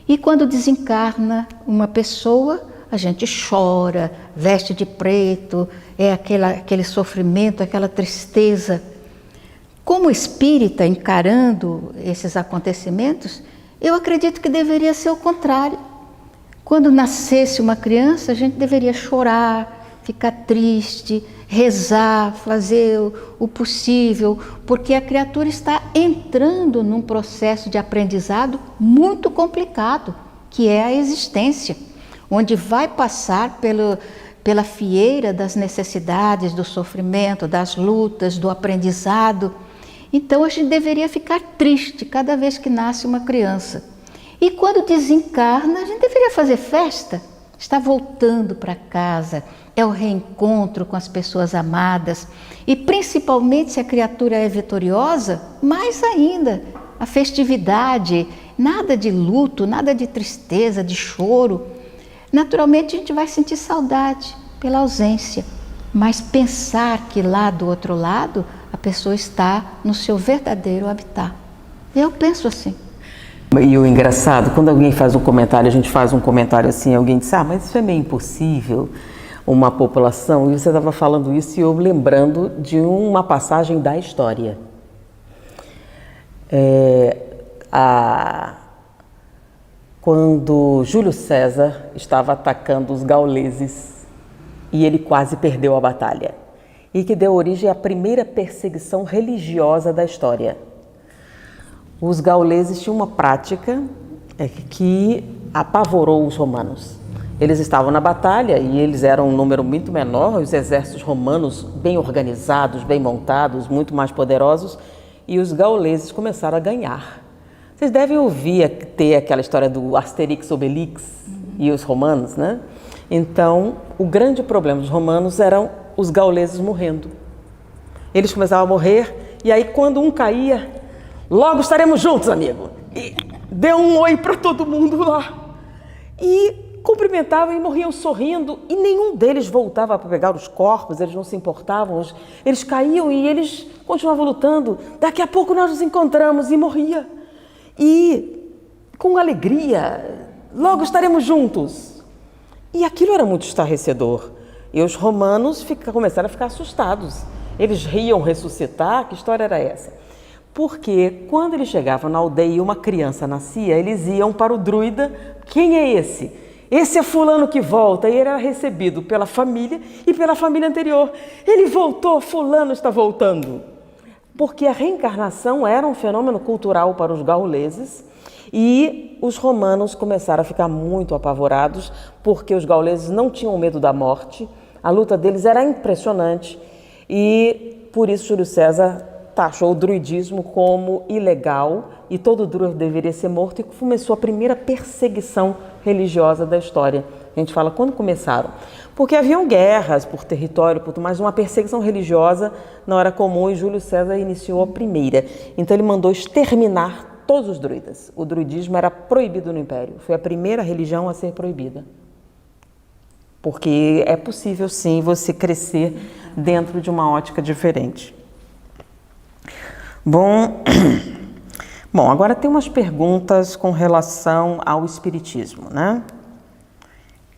E quando desencarna uma pessoa, a gente chora, veste de preto, é aquele sofrimento, aquela tristeza. Como espírita, encarando esses acontecimentos, eu acredito que deveria ser o contrário. Quando nascesse uma criança, a gente deveria chorar, ficar triste, rezar, fazer o possível, porque a criatura está entrando num processo de aprendizado muito complicado, que é a existência, onde vai passar pela fieira das necessidades, do sofrimento, das lutas, do aprendizado. Então a gente deveria ficar triste cada vez que nasce uma criança. E quando desencarna, a gente deveria fazer festa, está voltando para casa, é o reencontro com as pessoas amadas. E principalmente se a criatura é vitoriosa, mais ainda, a festividade, nada de luto, nada de tristeza, de choro. Naturalmente a gente vai sentir saudade pela ausência, mas pensar que lá do outro lado a pessoa está no seu verdadeiro habitat. Eu penso assim. E o engraçado, quando alguém faz um comentário, a gente faz um comentário assim, alguém diz, mas isso é meio impossível, uma população, e você estava falando isso e eu lembrando de uma passagem da história. Quando Júlio César estava atacando os gauleses e ele quase perdeu a batalha, e que deu origem à primeira perseguição religiosa da história. Os gauleses tinham uma prática que apavorou os romanos. Eles estavam na batalha e eles eram um número muito menor, os exércitos romanos bem organizados, bem montados, muito mais poderosos, e os gauleses começaram a ganhar. Vocês devem ter aquela história do Asterix Obelix e os romanos, né? Então, o grande problema dos romanos eram os gauleses morrendo. Eles começavam a morrer e aí quando um caía, logo estaremos juntos, amigo. E deu um oi para todo mundo lá. E cumprimentavam e morriam sorrindo. E nenhum deles voltava para pegar os corpos, eles não se importavam. Eles caíam e eles continuavam lutando. Daqui a pouco nós nos encontramos e morria. E com alegria, logo estaremos juntos. E aquilo era muito estarrecedor. E os romanos começaram a ficar assustados. Eles riam ressuscitar, que história era essa? Porque quando eles chegavam na aldeia e uma criança nascia, eles iam para o druida. Quem é esse? Esse é fulano que volta. E ele era recebido pela família e pela família anterior. Ele voltou, fulano está voltando. Porque a reencarnação era um fenômeno cultural para os gauleses e os romanos começaram a ficar muito apavorados porque os gauleses não tinham medo da morte, a luta deles era impressionante e por isso Júlio César taxou o druidismo como ilegal e todo druida deveria ser morto e começou a primeira perseguição religiosa da história. A gente fala, quando começaram? Porque haviam guerras por território, mas uma perseguição religiosa não era comum e Júlio César iniciou a primeira. Então ele mandou exterminar todos os druidas. O druidismo era proibido no Império. Foi a primeira religião a ser proibida. Porque é possível sim você crescer dentro de uma ótica diferente. Bom, agora tem umas perguntas com relação ao espiritismo, né?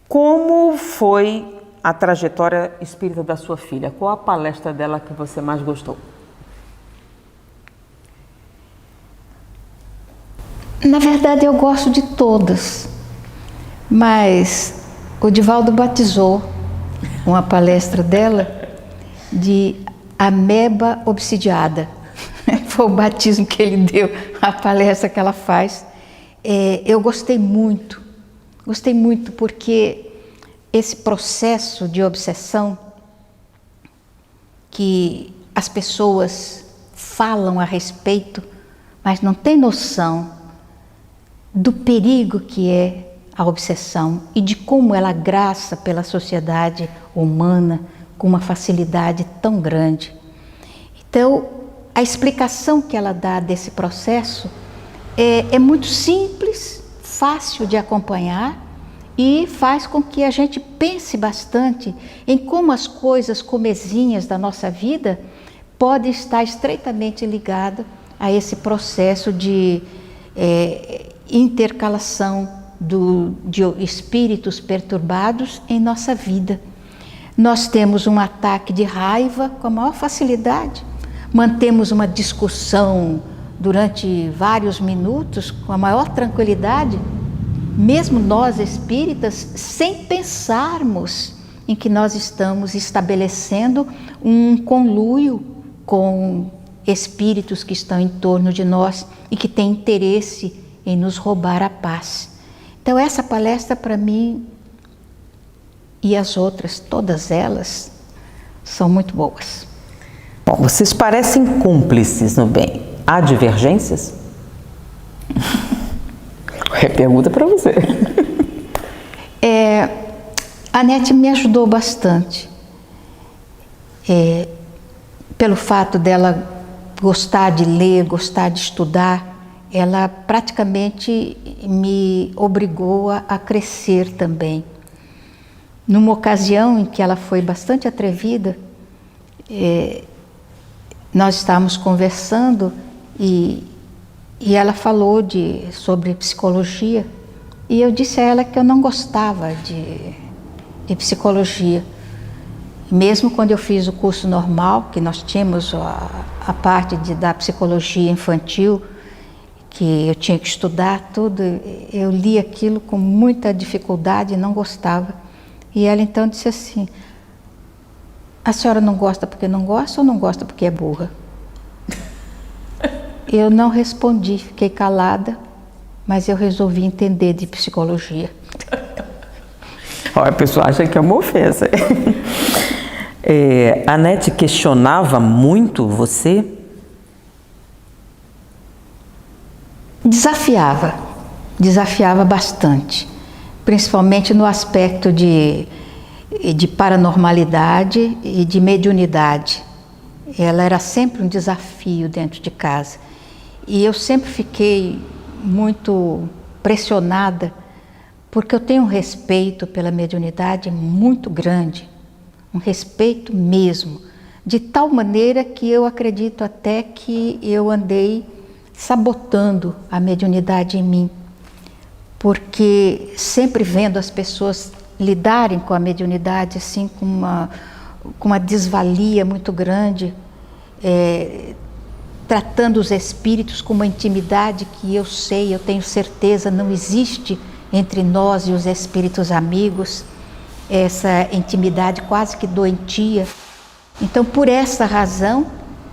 Como foi a trajetória espírita da sua filha? Qual a palestra dela que você mais gostou? Na verdade, eu gosto de todas, mas o Divaldo batizou uma palestra dela de ameba obsidiada. foi o batismo que ele deu, a palestra que ela faz. Eu gostei muito porque esse processo de obsessão que as pessoas falam a respeito, mas não têm noção do perigo que é a obsessão e de como ela graça pela sociedade humana com uma facilidade tão grande. Então, a explicação que ela dá desse processo é muito simples, fácil de acompanhar e faz com que a gente pense bastante em como as coisas comezinhas da nossa vida podem estar estreitamente ligadas a esse processo de intercalação de espíritos perturbados em nossa vida. Nós temos um ataque de raiva com a maior facilidade, mantemos uma discussão durante vários minutos com a maior tranquilidade, mesmo nós espíritas, sem pensarmos em que nós estamos estabelecendo um conluio com espíritos que estão em torno de nós e que têm interesse em nos roubar a paz. Então essa palestra para mim e as outras, todas elas, são muito boas. Bom, vocês parecem cúmplices no bem. Há divergências? É pergunta para você. A Nete me ajudou bastante. Pelo fato dela gostar de ler, gostar de estudar, ela praticamente me obrigou a crescer também. Numa ocasião em que ela foi bastante atrevida, nós estávamos conversando e ela falou sobre psicologia e eu disse a ela que eu não gostava de psicologia. Mesmo quando eu fiz o curso normal, que nós tínhamos a parte da psicologia infantil, que eu tinha que estudar tudo, eu li aquilo com muita dificuldade e não gostava. E ela então disse assim: a senhora não gosta porque não gosta ou não gosta porque é burra? Eu não respondi, fiquei calada, mas eu resolvi entender de psicologia. Olha, a pessoa acha que é uma ofensa. A Nete questionava muito você? Desafiava bastante, principalmente no aspecto de paranormalidade e de mediunidade. Ela era sempre um desafio dentro de casa. E eu sempre fiquei muito pressionada, porque eu tenho um respeito pela mediunidade muito grande, um respeito mesmo, de tal maneira que eu acredito até que eu andei sabotando a mediunidade em mim, porque sempre vendo as pessoas lidarem com a mediunidade assim com uma desvalia muito grande, tratando os espíritos com uma intimidade que eu tenho certeza não existe entre nós e os espíritos amigos, essa intimidade quase que doentia. Então, por essa razão,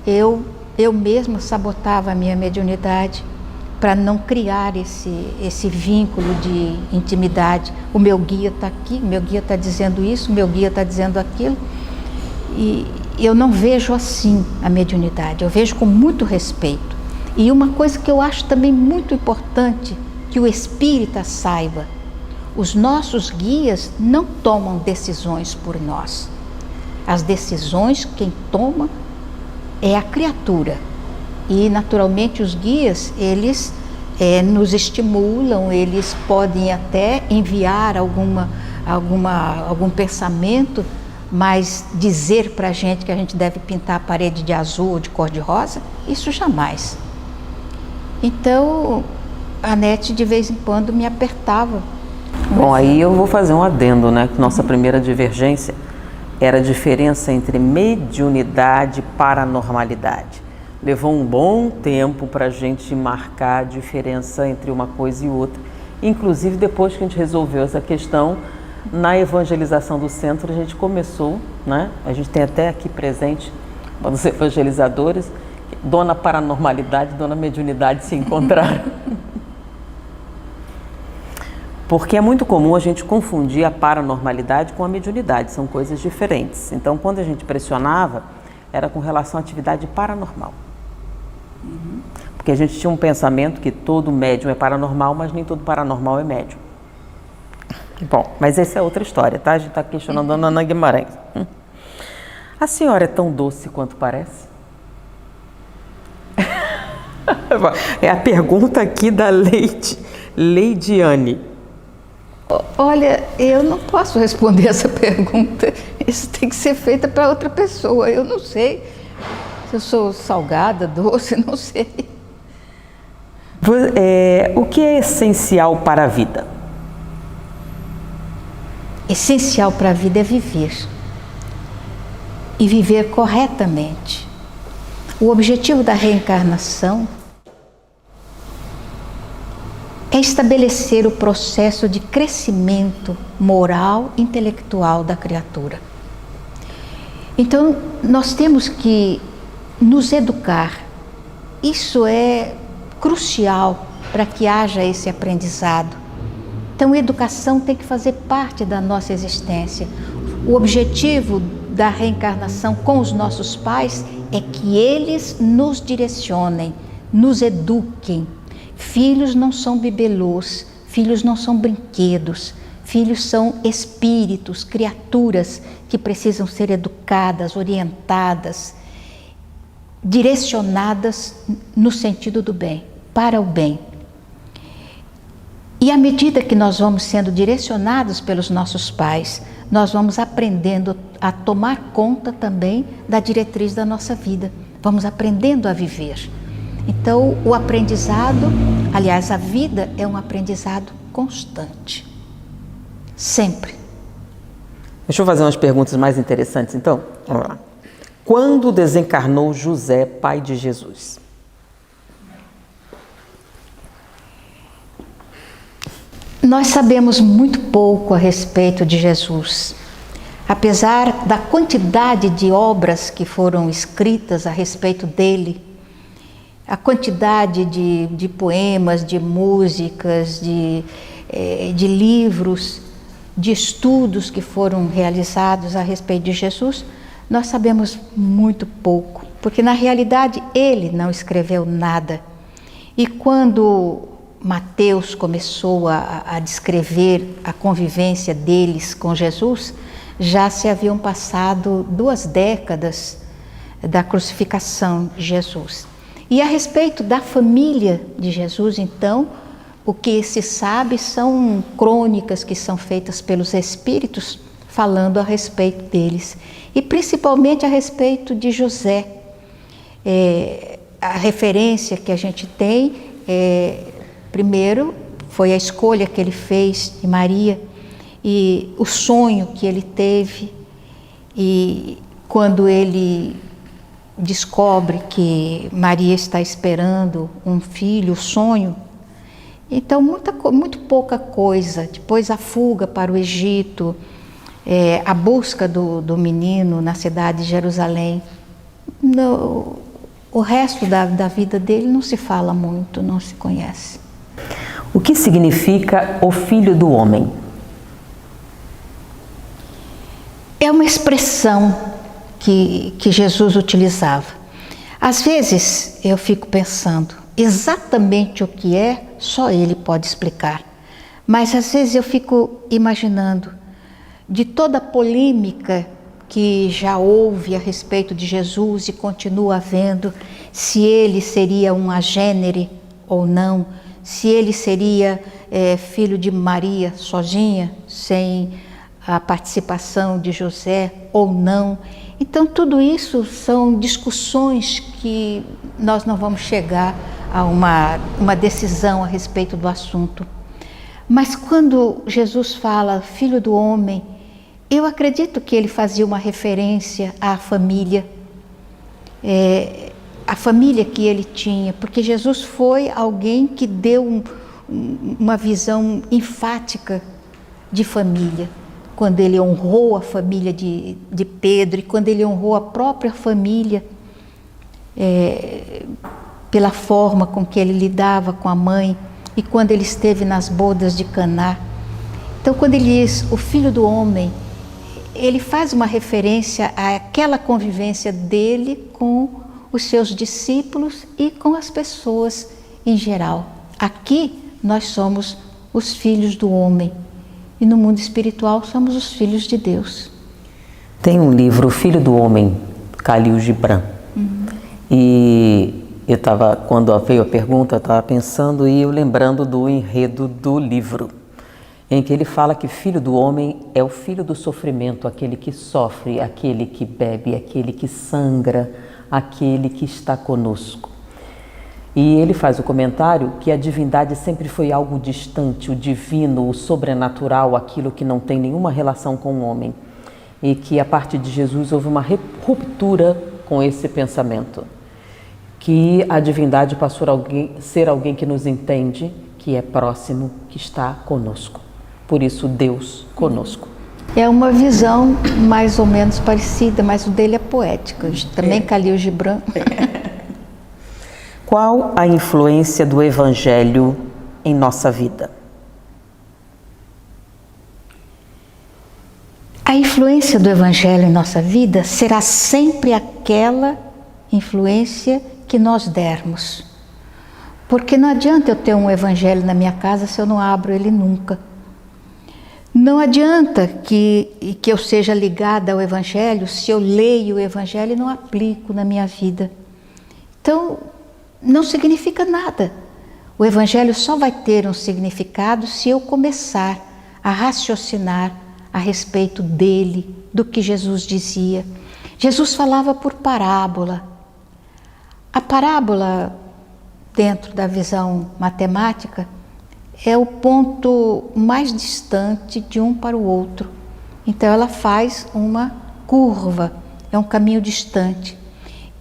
eu mesma sabotava a minha mediunidade para não criar esse vínculo de intimidade. O meu guia está aqui, o meu guia está dizendo isso, o meu guia está dizendo aquilo. E eu não vejo assim a mediunidade, eu vejo com muito respeito. E uma coisa que eu acho também muito importante, que o espírita saiba: os nossos guias não tomam decisões por nós. As decisões quem toma é a criatura. E naturalmente os guias, eles nos estimulam, eles podem até enviar algum pensamento, mas dizer para a gente que a gente deve pintar a parede de azul ou de cor-de-rosa, isso jamais. Então, a Nete de vez em quando me apertava. Bom, aí eu vou fazer um adendo, né? Que nossa primeira divergência era a diferença entre mediunidade e paranormalidade. Levou um bom tempo para a gente marcar a diferença entre uma coisa e outra. Inclusive, depois que a gente resolveu essa questão, na evangelização do centro, a gente começou, né? A gente tem até aqui presente os evangelizadores, Dona Paranormalidade e Dona Mediunidade se encontraram. Porque é muito comum a gente confundir a paranormalidade com a mediunidade, são coisas diferentes. Então, quando a gente pressionava, era com relação à atividade paranormal. Porque a gente tinha um pensamento que todo médium é paranormal, mas nem todo paranormal é médium. Bom, mas essa é outra história, tá? A gente está questionando a Dona Ana Guimarães. A senhora é tão doce quanto parece? É a pergunta aqui da Leidiane. Olha, eu não posso responder essa pergunta. Isso tem que ser feita para outra pessoa. Eu não sei se eu sou salgada, doce, não sei. O que é essencial para a vida? Essencial para a vida é viver. E viver corretamente. O objetivo da reencarnação é estabelecer o processo de crescimento moral e intelectual da criatura. Então, nós temos que nos educar. Isso é crucial para que haja esse aprendizado. Então, a educação tem que fazer parte da nossa existência. O objetivo da reencarnação com os nossos pais é que eles nos direcionem, nos eduquem. Filhos não são bibelôs, filhos não são brinquedos, filhos são espíritos, criaturas que precisam ser educadas, orientadas, direcionadas no sentido do bem, para o bem. E à medida que nós vamos sendo direcionados pelos nossos pais, nós vamos aprendendo a tomar conta também da diretriz da nossa vida, vamos aprendendo a viver. Então, o aprendizado, aliás, a vida é um aprendizado constante. Sempre. Deixa eu fazer umas perguntas mais interessantes, então. Vamos lá. Quando desencarnou José, pai de Jesus? Nós sabemos muito pouco a respeito de Jesus. Apesar da quantidade de obras que foram escritas a respeito dele, a quantidade de poemas, de músicas, de livros, de estudos que foram realizados a respeito de Jesus, nós sabemos muito pouco, porque na realidade ele não escreveu nada. E quando Mateus começou a descrever a convivência deles com Jesus, já se haviam passado 2 décadas da crucificação de Jesus. E a respeito da família de Jesus, então, o que se sabe são crônicas que são feitas pelos espíritos falando a respeito deles. E principalmente a respeito de José. A referência que a gente tem, primeiro, foi a escolha que ele fez de Maria e o sonho que ele teve. E quando ele descobre que Maria está esperando um filho, o sonho. Então, muito pouca coisa. Depois a fuga para o Egito, a busca do menino na cidade de Jerusalém. O resto da vida dele não se fala muito, não se conhece. O que significa o Filho do Homem? É uma expressão que Jesus utilizava. Às vezes eu fico pensando, exatamente o que é, só ele pode explicar. Mas às vezes eu fico imaginando, de toda a polêmica que já houve a respeito de Jesus e continua havendo, se ele seria um agênere ou não, se ele seria filho de Maria sozinha, sem a participação de José ou não. Então, tudo isso são discussões que nós não vamos chegar a uma decisão a respeito do assunto. Mas quando Jesus fala Filho do Homem, eu acredito que ele fazia uma referência à família, a família que ele tinha, porque Jesus foi alguém que deu uma visão enfática de família. Quando ele honrou a família de Pedro e quando ele honrou a própria família pela forma com que ele lidava com a mãe e quando ele esteve nas bodas de Caná. Então, quando ele diz o Filho do Homem, ele faz uma referência àquela convivência dele com os seus discípulos e com as pessoas em geral. Aqui nós somos os filhos do homem e no mundo espiritual somos os filhos de Deus. Tem um livro, O Filho do Homem, Khalil Gibran. E eu estava, quando veio a pergunta, eu estava pensando e eu lembrando do enredo do livro, em que ele fala que filho do homem é o filho do sofrimento, aquele que sofre, aquele que bebe, aquele que sangra, aquele que está conosco. E ele faz o comentário que a divindade sempre foi algo distante, o divino, o sobrenatural, aquilo que não tem nenhuma relação com o homem. E que a partir de Jesus houve uma ruptura com esse pensamento. Que a divindade passou a ser alguém que nos entende, que é próximo, que está conosco. Por isso, Deus conosco. É uma visão mais ou menos parecida, mas o dele é poético. Também Khalil Gibran. Qual a influência do Evangelho em nossa vida? A influência do Evangelho em nossa vida será sempre aquela influência que nós dermos. Porque não adianta eu ter um Evangelho na minha casa se eu não abro ele nunca. Não adianta que eu seja ligada ao Evangelho se eu leio o Evangelho e não aplico na minha vida. Então, não significa nada. O Evangelho só vai ter um significado se eu começar a raciocinar a respeito dele, do que Jesus dizia. Jesus falava por parábola. A parábola, dentro da visão matemática, é o ponto mais distante de um para o outro. Então ela faz uma curva, é um caminho distante.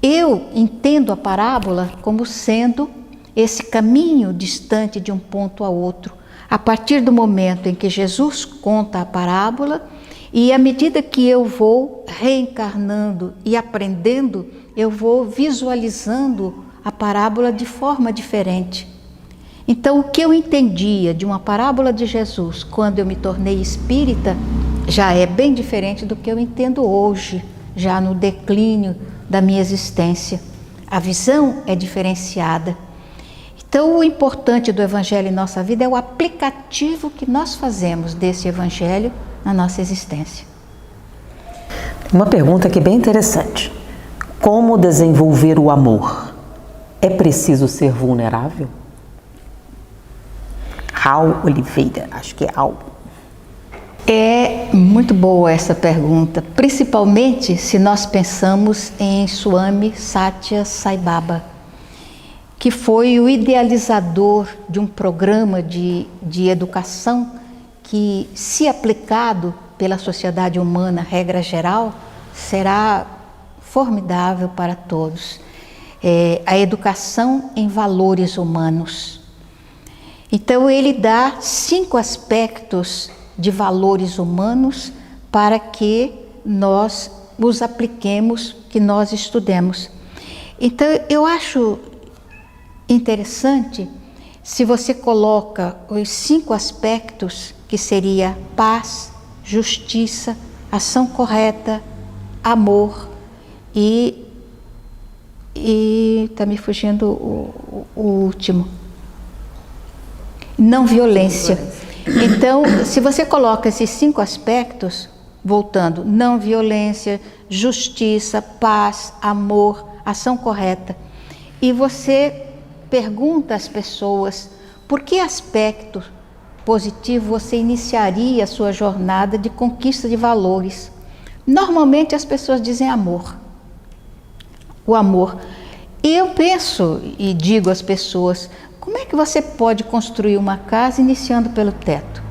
Eu entendo a parábola como sendo esse caminho distante de um ponto a outro. A partir do momento em que Jesus conta a parábola, e à medida que eu vou reencarnando e aprendendo, eu vou visualizando a parábola de forma diferente. Então, o que eu entendia de uma parábola de Jesus quando eu me tornei espírita, já é bem diferente do que eu entendo hoje, já no declínio da minha existência. A visão é diferenciada. Então, o importante do Evangelho em nossa vida é o aplicativo que nós fazemos desse Evangelho na nossa existência. Uma pergunta aqui bem interessante. Como desenvolver o amor? É preciso ser vulnerável? Raul Oliveira, acho que é Raul. É muito boa essa pergunta, principalmente se nós pensamos em Swami Satya Sai Baba, que foi o idealizador de um programa de educação que, se aplicado pela sociedade humana, regra geral, será formidável para todos. A educação em valores humanos. Então ele dá 5 aspectos de valores humanos para que nós os apliquemos, que nós estudemos. Então eu acho interessante se você coloca os 5 aspectos, que seria paz, justiça, ação correta, amor e está me fugindo o último, não violência. Então, se você coloca esses 5 aspectos, voltando, não violência, justiça, paz, amor, ação correta, e você pergunta às pessoas por que aspecto positivo você iniciaria a sua jornada de conquista de valores. Normalmente as pessoas dizem amor. O amor. E eu penso e digo às pessoas, como é que você pode construir uma casa iniciando pelo teto?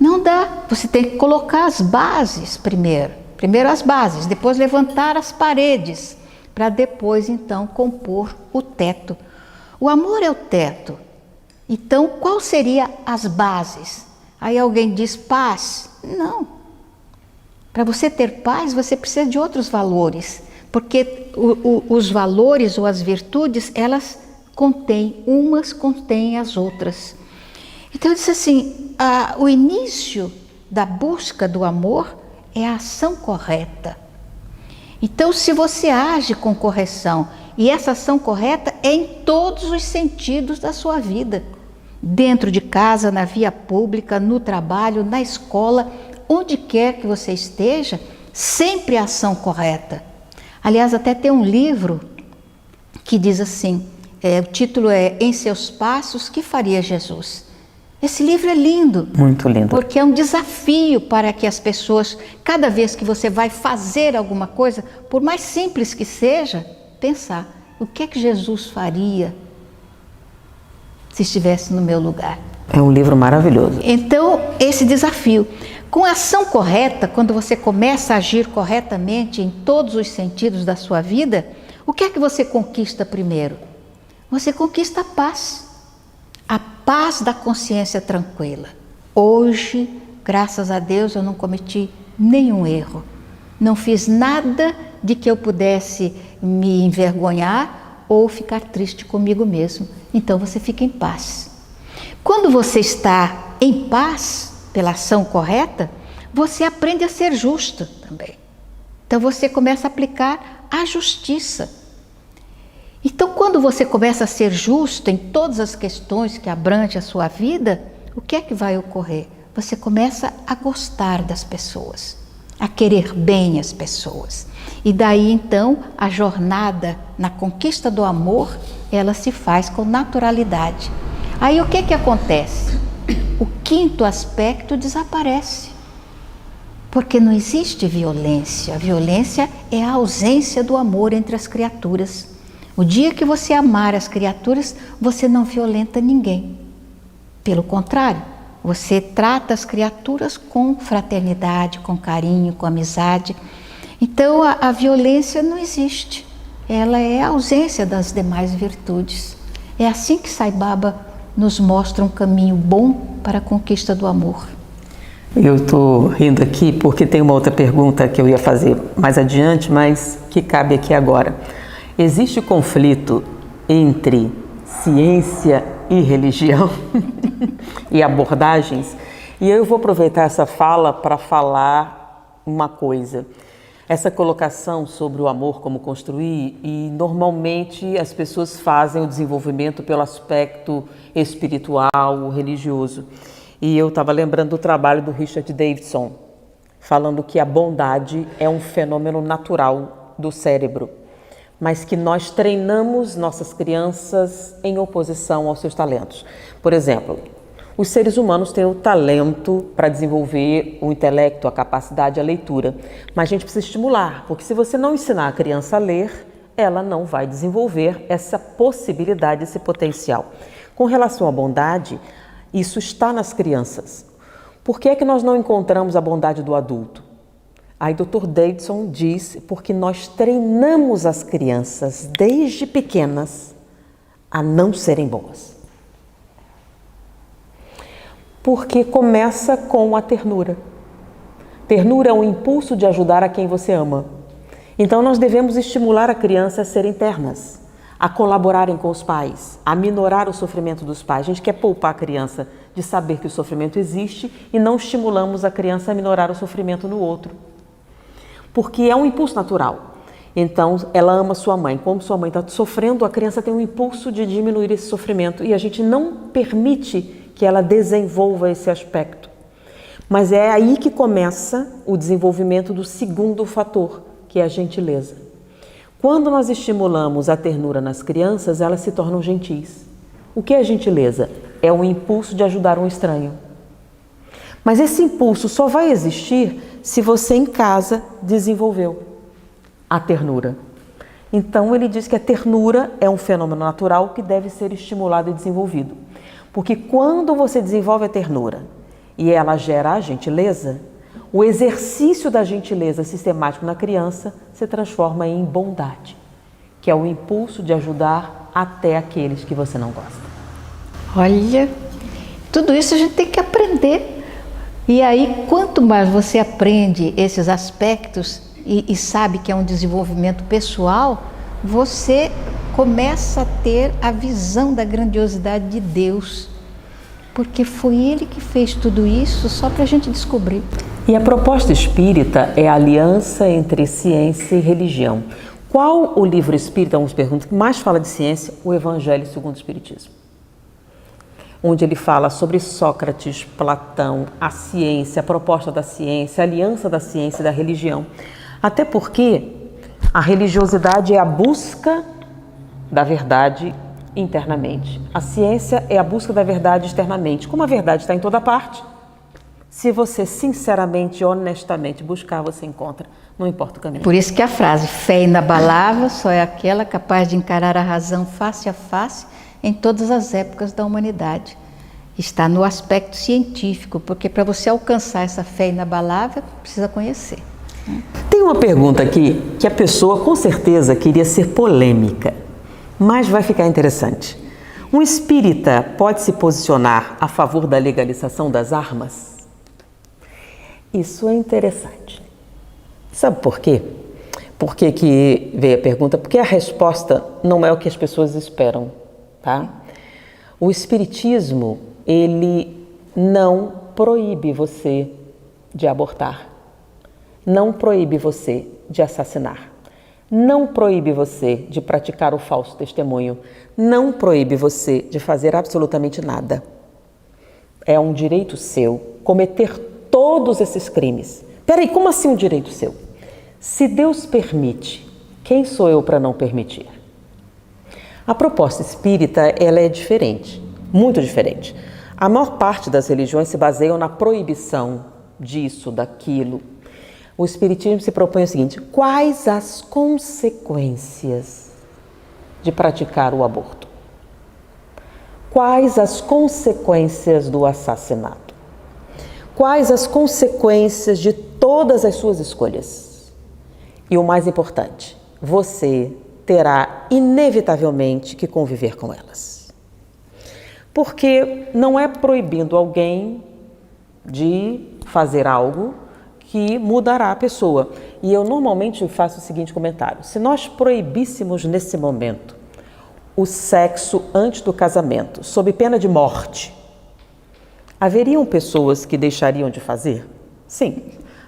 Não dá, você tem que colocar as bases primeiro. Primeiro as bases, depois levantar as paredes, para depois então compor o teto. O amor é o teto. Então, qual seria as bases? Aí alguém diz paz. Não. Para você ter paz, você precisa de outros valores. porque os valores ou as virtudes, elas umas contêm as outras. Então eu disse assim, o início da busca do amor é a ação correta. Então, se você age com correção, e essa ação correta é em todos os sentidos da sua vida, dentro de casa, na via pública, no trabalho, na escola, onde quer que você esteja, sempre a ação correta. Aliás, até tem um livro que diz assim, o título é Em Seus Passos, que faria Jesus? Esse livro é lindo. Muito lindo. Porque é um desafio para que as pessoas, cada vez que você vai fazer alguma coisa, por mais simples que seja, pensar, o que é que Jesus faria se estivesse no meu lugar? É um livro maravilhoso. Então, esse desafio. Com a ação correta, quando você começa a agir corretamente em todos os sentidos da sua vida, o que é que você conquista primeiro? Você conquista a paz. A paz da consciência tranquila. Hoje, graças a Deus, eu não cometi nenhum erro. Não fiz nada de que eu pudesse me envergonhar ou ficar triste comigo mesmo. Então você fica em paz. Quando você está em paz, pela ação correta, você aprende a ser justa também. Então você começa a aplicar a justiça. Então, quando você começa a ser justo em todas as questões que abrangem a sua vida, o que é que vai ocorrer? Você começa a gostar das pessoas, a querer bem as pessoas. E daí, então, a jornada na conquista do amor, ela se faz com naturalidade. Aí, o que é que acontece? O quinto aspecto desaparece. Porque não existe violência. A violência é a ausência do amor entre as criaturas. O dia que você amar as criaturas, você não violenta ninguém. Pelo contrário, você trata as criaturas com fraternidade, com carinho, com amizade. Então, a violência não existe. Ela é a ausência das demais virtudes. É assim que Sai Baba nos mostra um caminho bom para a conquista do amor. Eu estou rindo aqui porque tem uma outra pergunta que eu ia fazer mais adiante, mas que cabe aqui agora. Existe conflito entre ciência e religião e abordagens? E eu vou aproveitar essa fala para falar uma coisa. Essa colocação sobre o amor como construir, e normalmente as pessoas fazem o desenvolvimento pelo aspecto espiritual, religioso. E eu estava lembrando do trabalho do Richard Davidson, falando que a bondade é um fenômeno natural do cérebro, mas que nós treinamos nossas crianças em oposição aos seus talentos. Por exemplo, os seres humanos têm o talento para desenvolver o intelecto, a capacidade, a leitura, mas a gente precisa estimular, porque se você não ensinar a criança a ler, ela não vai desenvolver essa possibilidade, esse potencial. Com relação à bondade, isso está nas crianças. Por que é que nós não encontramos a bondade do adulto? Aí Dr. Davidson diz, porque nós treinamos as crianças desde pequenas a não serem boas. Porque começa com a ternura. Ternura é um impulso de ajudar a quem você ama. Então nós devemos estimular a criança a serem ternas, a colaborarem com os pais, a minorar o sofrimento dos pais. A gente quer poupar a criança de saber que o sofrimento existe e não estimulamos a criança a minorar o sofrimento no outro. Porque é um impulso natural. Então, ela ama sua mãe. Como sua mãe está sofrendo, a criança tem um impulso de diminuir esse sofrimento e a gente não permite que ela desenvolva esse aspecto. Mas é aí que começa o desenvolvimento do segundo fator, que é a gentileza. Quando nós estimulamos a ternura nas crianças, elas se tornam gentis. O que é gentileza? É o impulso de ajudar um estranho. Mas esse impulso só vai existir se você em casa desenvolveu a ternura. Então ele diz que a ternura é um fenômeno natural que deve ser estimulado e desenvolvido. Porque quando você desenvolve a ternura e ela gera a gentileza, o exercício da gentileza sistemático na criança se transforma em bondade, que é o impulso de ajudar até aqueles que você não gosta. Olha, tudo isso a gente tem que aprender. E aí, quanto mais você aprende esses aspectos e sabe que é um desenvolvimento pessoal, você começa a ter a visão da grandiosidade de Deus, porque foi Ele que fez tudo isso só para a gente descobrir. E a proposta espírita é a aliança entre ciência e religião. Qual o livro espírita, vamos perguntar, que mais fala de ciência? O Evangelho segundo o Espiritismo. Onde ele fala sobre Sócrates, Platão, a ciência, a proposta da ciência, a aliança da ciência e da religião. Até porque a religiosidade é a busca da verdade internamente. A ciência é a busca da verdade externamente. Como a verdade está em toda parte, se você sinceramente e honestamente buscar, você encontra, não importa o caminho. Por isso que a frase, fé inabalável só é aquela capaz de encarar a razão face a face em todas as épocas da humanidade. Está no aspecto científico, porque para você alcançar essa fé inabalável, precisa conhecer. Tem uma pergunta aqui que a pessoa com certeza queria ser polêmica, mas vai ficar interessante. Um espírita pode se posicionar a favor da legalização das armas? Isso é interessante. Sabe por quê? Por que veio a pergunta? Porque a resposta não é o que as pessoas esperam, tá? O espiritismo, ele não proíbe você de abortar, não proíbe você de assassinar, não proíbe você de praticar o falso testemunho, não proíbe você de fazer absolutamente nada. É um direito seu cometer todos esses crimes. Peraí, como assim um direito seu? Se Deus permite, quem sou eu para não permitir? A proposta espírita, ela é diferente, muito diferente. A maior parte das religiões se baseiam na proibição disso, daquilo. O espiritismo se propõe o seguinte: quais as consequências de praticar o aborto? Quais as consequências do assassinato? Quais as consequências de todas as suas escolhas? E o mais importante, você terá inevitavelmente que conviver com elas. Porque não é proibindo alguém de fazer algo que mudará a pessoa. E eu normalmente faço o seguinte comentário: se nós proibíssemos nesse momento o sexo antes do casamento, sob pena de morte, haveriam pessoas que deixariam de fazer? Sim.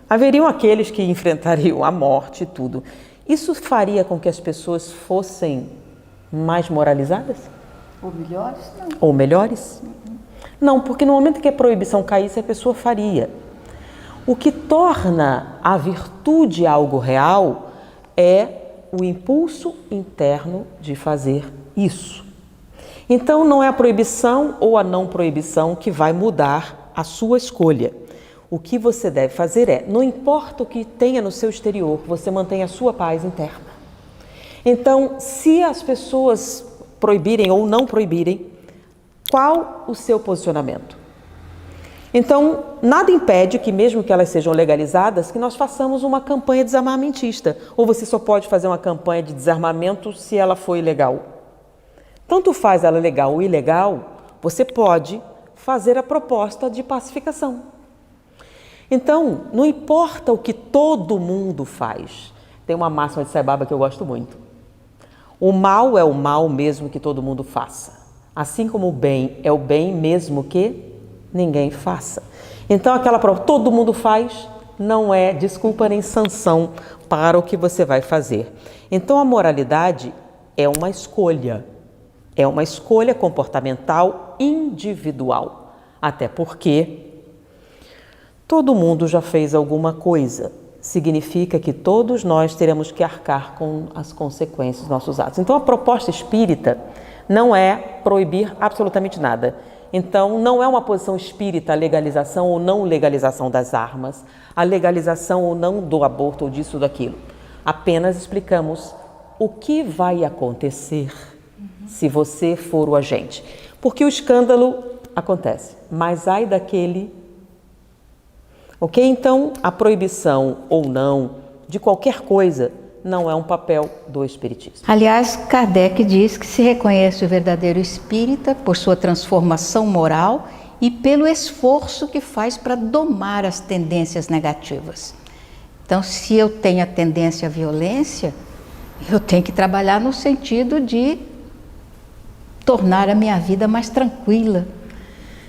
Haveriam aqueles que enfrentariam a morte e tudo. Isso faria com que as pessoas fossem mais moralizadas? Ou melhores? Não. Ou melhores? Não, porque no momento que a proibição caísse, a pessoa faria. O que torna a virtude algo real é o impulso interno de fazer isso. Então, não é a proibição ou a não proibição que vai mudar a sua escolha. O que você deve fazer é, não importa o que tenha no seu exterior, você mantém a sua paz interna. Então, se as pessoas proibirem ou não proibirem, qual o seu posicionamento? Então, nada impede que, mesmo que elas sejam legalizadas, que nós façamos uma campanha desarmamentista. Ou você só pode fazer uma campanha de desarmamento se ela for ilegal. Tanto faz ela legal ou ilegal, você pode fazer a proposta de pacificação. Então, não importa o que todo mundo faz. Tem uma máxima de Sai Baba que eu gosto muito. O mal é o mal mesmo que todo mundo faça. Assim como o bem é o bem mesmo que ninguém faça. Então, aquela prova, todo mundo faz, não é desculpa nem sanção para o que você vai fazer. Então, a moralidade é uma escolha. É uma escolha comportamental individual. Até porque todo mundo já fez alguma coisa. Significa que todos nós teremos que arcar com as consequências dos nossos atos. Então, a proposta espírita não é proibir absolutamente nada. Então, não é uma posição espírita a legalização ou não legalização das armas, a legalização ou não do aborto ou disso ou daquilo. Apenas explicamos o que vai acontecer se você for o agente. Porque o escândalo acontece, mas ai daquele. Ok? Então, a proibição ou não de qualquer coisa não é um papel do espiritismo. Aliás, Kardec diz que se reconhece o verdadeiro espírita por sua transformação moral e pelo esforço que faz para domar as tendências negativas. Então, se eu tenho a tendência à violência, eu tenho que trabalhar no sentido de tornar a minha vida mais tranquila,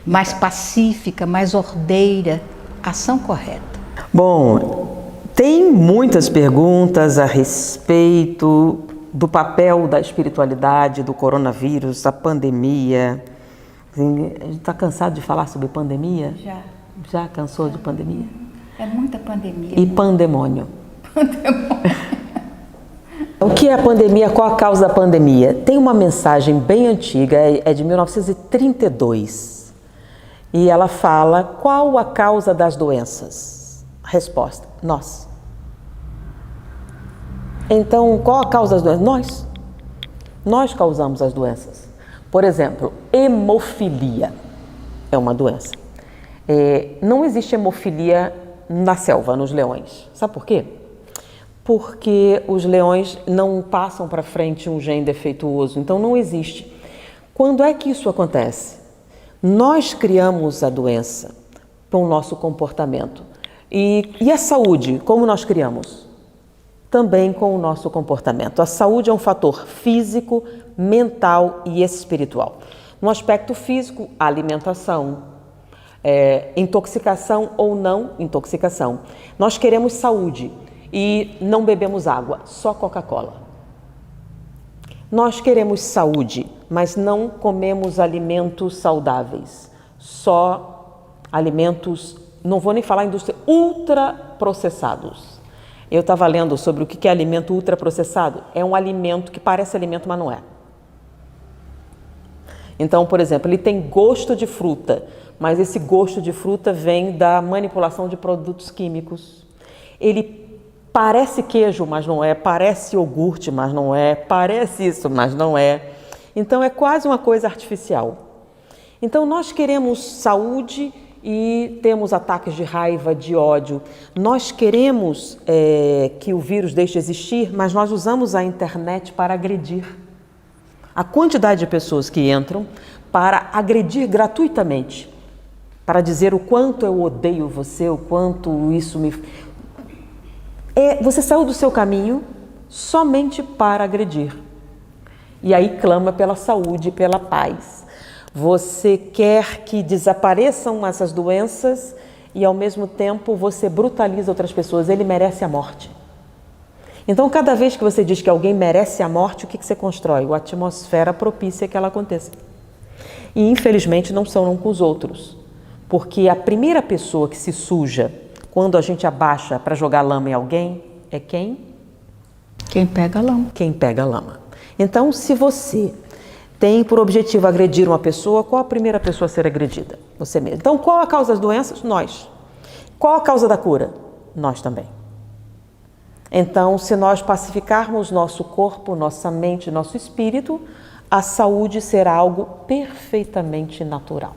mais pacífica, mais ordeira, ação correta. Bom, tem muitas perguntas a respeito do papel da espiritualidade, do coronavírus, da pandemia. Assim, a gente está cansado de falar sobre pandemia? Já. Já cansou de pandemia? É muita pandemia. E pandemônio. O que é a pandemia? Qual a causa da pandemia? Tem uma mensagem bem antiga, é de 1932. E ela fala: qual a causa das doenças? Resposta: nós. Então, qual a causa das doenças? Nós. Nós causamos as doenças. Por exemplo, hemofilia é uma doença. Não existe hemofilia na selva, nos leões. Sabe por quê? Porque os leões não passam para frente um gene defeituoso, então não existe. Quando é que isso acontece? Nós criamos a doença com o nosso comportamento. E a saúde, como nós criamos? Também com o nosso comportamento. A saúde é um fator físico, mental e espiritual. No aspecto físico, a alimentação, intoxicação ou não intoxicação. Nós queremos saúde e não bebemos água, só Coca-Cola. Nós queremos saúde, mas não comemos alimentos saudáveis, só alimentos, não vou nem falar indústria, ultraprocessados. Eu estava lendo sobre o que é alimento ultraprocessado. É um alimento que parece alimento, mas não é. Então, por exemplo, ele tem gosto de fruta, mas esse gosto de fruta vem da manipulação de produtos químicos. Ele parece queijo, mas não é. Parece iogurte, mas não é. Parece isso, mas não é. Então, é quase uma coisa artificial. Então, nós queremos saúde e temos ataques de raiva, de ódio. Nós queremos que o vírus deixe de existir, mas nós usamos a internet para agredir. A quantidade de pessoas que entram para agredir gratuitamente, para dizer o quanto eu odeio você, o quanto isso me... Você saiu do seu caminho somente para agredir. E aí clama pela saúde, pela paz. Você quer que desapareçam essas doenças e ao mesmo tempo você brutaliza outras pessoas. Ele merece a morte. Então, cada vez que você diz que alguém merece a morte, o que você constrói? A atmosfera propícia que ela aconteça. E infelizmente não são um com os outros. Porque a primeira pessoa que se suja quando a gente abaixa para jogar lama em alguém é quem? Quem pega a lama. Quem pega a lama. Então, se você tem por objetivo agredir uma pessoa, qual a primeira pessoa a ser agredida? Você mesmo. Então, qual a causa das doenças? Nós. Qual a causa da cura? Nós também. Então, se nós pacificarmos nosso corpo, nossa mente, nosso espírito, a saúde será algo perfeitamente natural.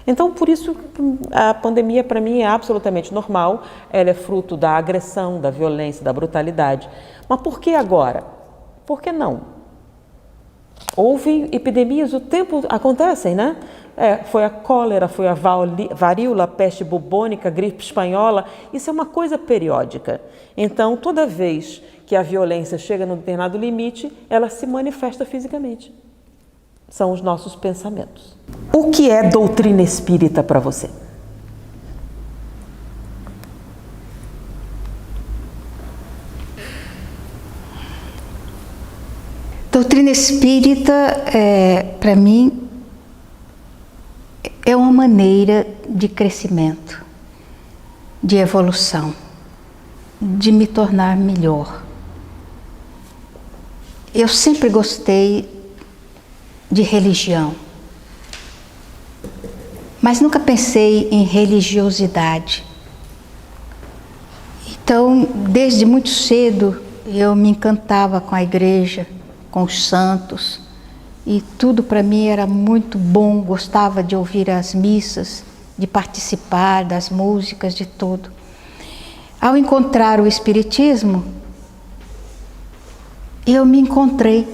Então, por isso, a pandemia para mim é absolutamente normal, ela é fruto da agressão, da violência, da brutalidade. Mas por que agora? Por que não? Houve epidemias, o tempo acontecem, né? Foi a cólera, foi a varíola, a peste bubônica, a gripe espanhola, isso é uma coisa periódica. Então, toda vez que a violência chega num determinado limite, ela se manifesta fisicamente. São os nossos pensamentos. O que é doutrina espírita para você? Doutrina espírita, para mim, é uma maneira de crescimento, de evolução, de me tornar melhor. Eu sempre gostei de religião, mas nunca pensei em religiosidade. Então, desde muito cedo, eu me encantava com a igreja, com os santos, e tudo para mim era muito bom, gostava de ouvir as missas, de participar das músicas, de tudo. Ao encontrar o Espiritismo, eu me encontrei,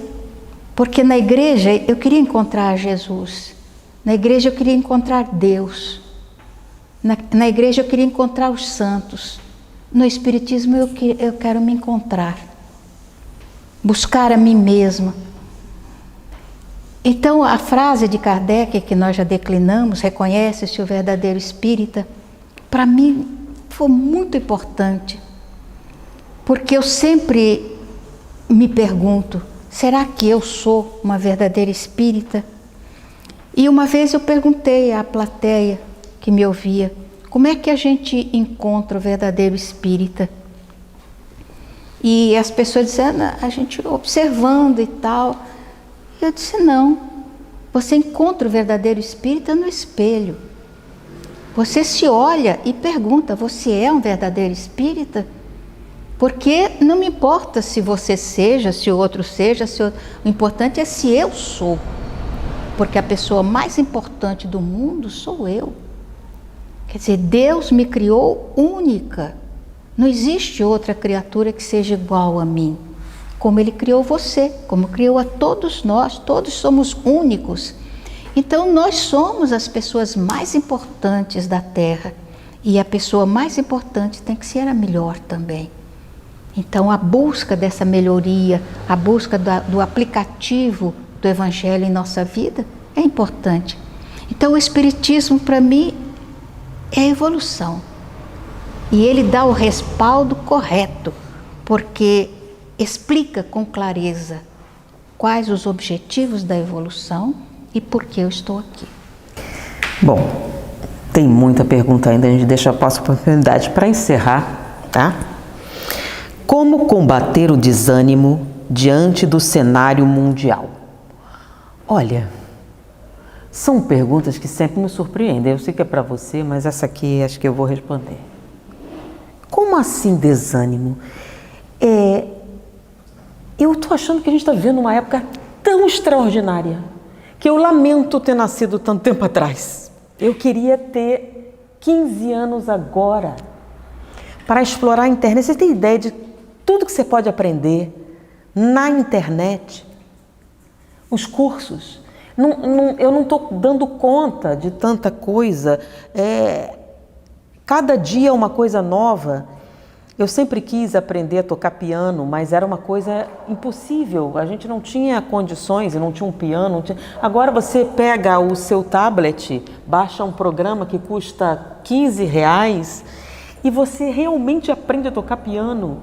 porque na igreja eu queria encontrar Jesus, na igreja eu queria encontrar Deus, na igreja eu queria encontrar os santos, No Espiritismo eu quero me encontrar, buscar a mim mesma. Então a frase de Kardec, que nós já declinamos, reconhece-se o verdadeiro espírita, para mim foi muito importante, porque eu sempre me pergunto, será que eu sou uma verdadeira espírita? E uma vez eu perguntei à plateia que me ouvia, como é que a gente encontra o verdadeiro espírita? E as pessoas dizendo, a gente observando e tal. E eu disse, não, você encontra o verdadeiro espírita no espelho. Você se olha e pergunta, você é um verdadeiro espírita? Porque não me importa se você seja, se o outro seja, o importante é se eu sou. Porque a pessoa mais importante do mundo sou eu. Quer dizer, Deus me criou única. Não existe outra criatura que seja igual a mim. Como Ele criou você, como criou a todos nós, todos somos únicos. Então nós somos as pessoas mais importantes da Terra. E a pessoa mais importante tem que ser a melhor também. Então a busca dessa melhoria, a busca do aplicativo do Evangelho em nossa vida é importante. Então o Espiritismo para mim é a evolução. E ele dá o respaldo correto, porque explica com clareza quais os objetivos da evolução e por que eu estou aqui. Bom, tem muita pergunta ainda, a gente deixa a oportunidade para encerrar, tá? Como combater o desânimo diante do cenário mundial? Olha, são perguntas que sempre me surpreendem. Eu sei que é para você, mas essa aqui acho que eu vou responder. Como assim desânimo? Eu estou achando que a gente está vivendo uma época tão extraordinária que eu lamento ter nascido tanto tempo atrás. Eu queria ter 15 anos agora para explorar a internet. Você tem ideia de tudo que você pode aprender na internet? Os cursos. Eu não estou dando conta de tanta coisa. Cada dia é uma coisa nova. Eu sempre quis aprender a tocar piano, mas era uma coisa impossível. A gente não tinha condições, não tinha um piano. Agora você pega o seu tablet, baixa um programa que custa R$15 e você realmente aprende a tocar piano.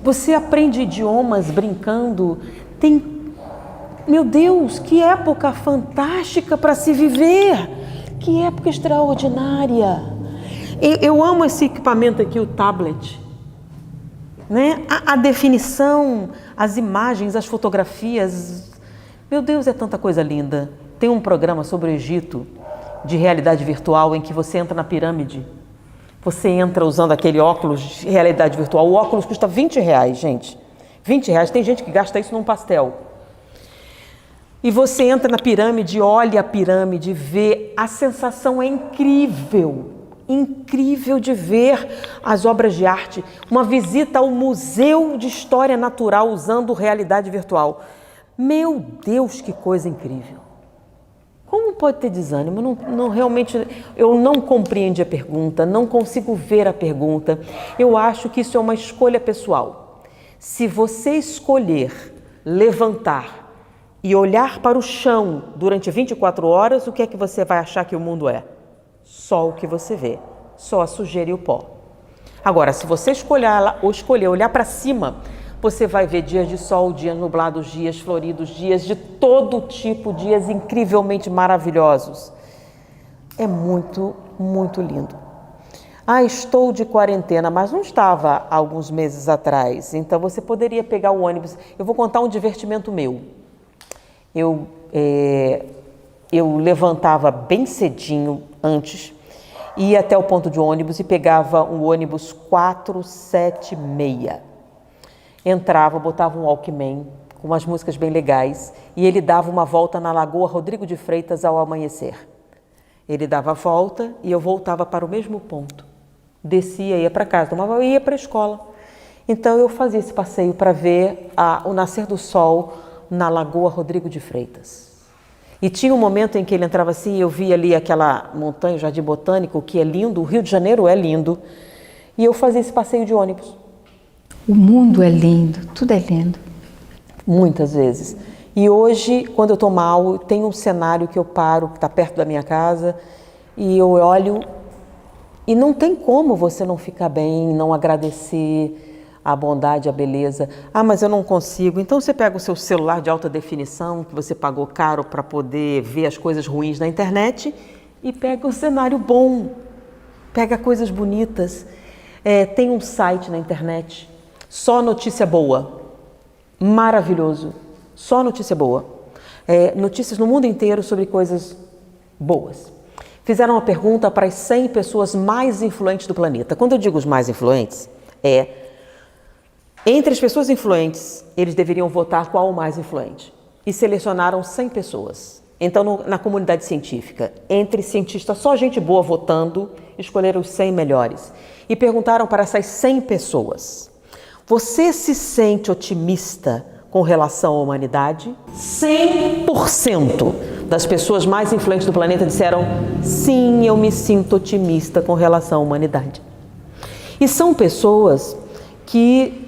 Você aprende idiomas brincando. Meu Deus, que época fantástica para se viver! Que época extraordinária! Eu amo esse equipamento aqui, o tablet. Né? A definição, as imagens, as fotografias. Meu Deus, é tanta coisa linda. Tem um programa sobre o Egito, de realidade virtual, em que você entra na pirâmide. Você entra usando aquele óculos de realidade virtual. O óculos custa R$20, gente. R$20. Tem gente que gasta isso num pastel. E você entra na pirâmide, olha a pirâmide, vê. A sensação é incrível. Incrível de ver as obras de arte. Uma visita ao Museu de História Natural usando realidade virtual. Meu Deus, que coisa incrível. Como pode ter desânimo? Realmente, eu não compreendi a pergunta, não consigo ver a pergunta. Eu acho que isso é uma escolha pessoal. Se você escolher levantar e olhar para o chão durante 24 horas, o que é que você vai achar que o mundo é? Só o que você vê, só a sujeira e o pó. Agora, se você escolher olhar para cima, você vai ver dias de sol, dias nublados, dias floridos, dias de todo tipo, dias incrivelmente maravilhosos. É muito, muito lindo. Estou de quarentena, mas não estava há alguns meses atrás, então você poderia pegar o ônibus. Eu vou contar um divertimento meu. Eu levantava bem cedinho antes, ia até o ponto de ônibus e pegava um ônibus 476. Entrava, botava um Walkman com umas músicas bem legais e ele dava uma volta na Lagoa Rodrigo de Freitas ao amanhecer. Ele dava a volta e eu voltava para o mesmo ponto. Descia, ia para casa, tomava, ia para a escola. Então eu fazia esse passeio para ver o nascer do sol na Lagoa Rodrigo de Freitas. E tinha um momento em que ele entrava assim, eu via ali aquela montanha, o Jardim Botânico, que é lindo, o Rio de Janeiro é lindo. e eu fazia esse passeio de ônibus. O mundo é lindo, tudo é lindo. Muitas vezes. E hoje, quando eu estou mal, tem um cenário que eu paro, que está perto da minha casa, e eu olho, e não tem como você não ficar bem, não agradecer a bondade, a beleza. Ah, mas eu não consigo. Então você pega o seu celular de alta definição, que você pagou caro para poder ver as coisas ruins na internet, e pega o cenário bom, pega coisas bonitas. Tem um site na internet, só notícia boa, maravilhoso, só notícia boa. Notícias no mundo inteiro sobre coisas boas. Fizeram uma pergunta para as 100 pessoas mais influentes do planeta. Quando eu digo os mais influentes, entre as pessoas influentes, eles deveriam votar qual o mais influente. E selecionaram 100 pessoas. Então, na comunidade científica, entre cientistas, só gente boa votando, escolheram os 100 melhores. E perguntaram para essas 100 pessoas: você se sente otimista com relação à humanidade? 100% das pessoas mais influentes do planeta disseram: sim, eu me sinto otimista com relação à humanidade. E são pessoas que,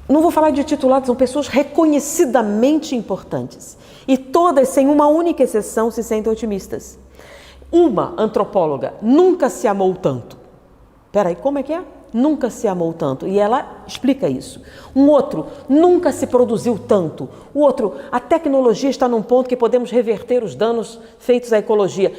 não vou falar de titulados, são pessoas reconhecidamente importantes. E todas, sem uma única exceção, se sentem otimistas. Uma antropóloga nunca se amou tanto. Peraí, como é que é? Nunca se amou tanto. E ela explica isso. Um outro, nunca se produziu tanto. O outro, a tecnologia está num ponto que podemos reverter os danos feitos à ecologia.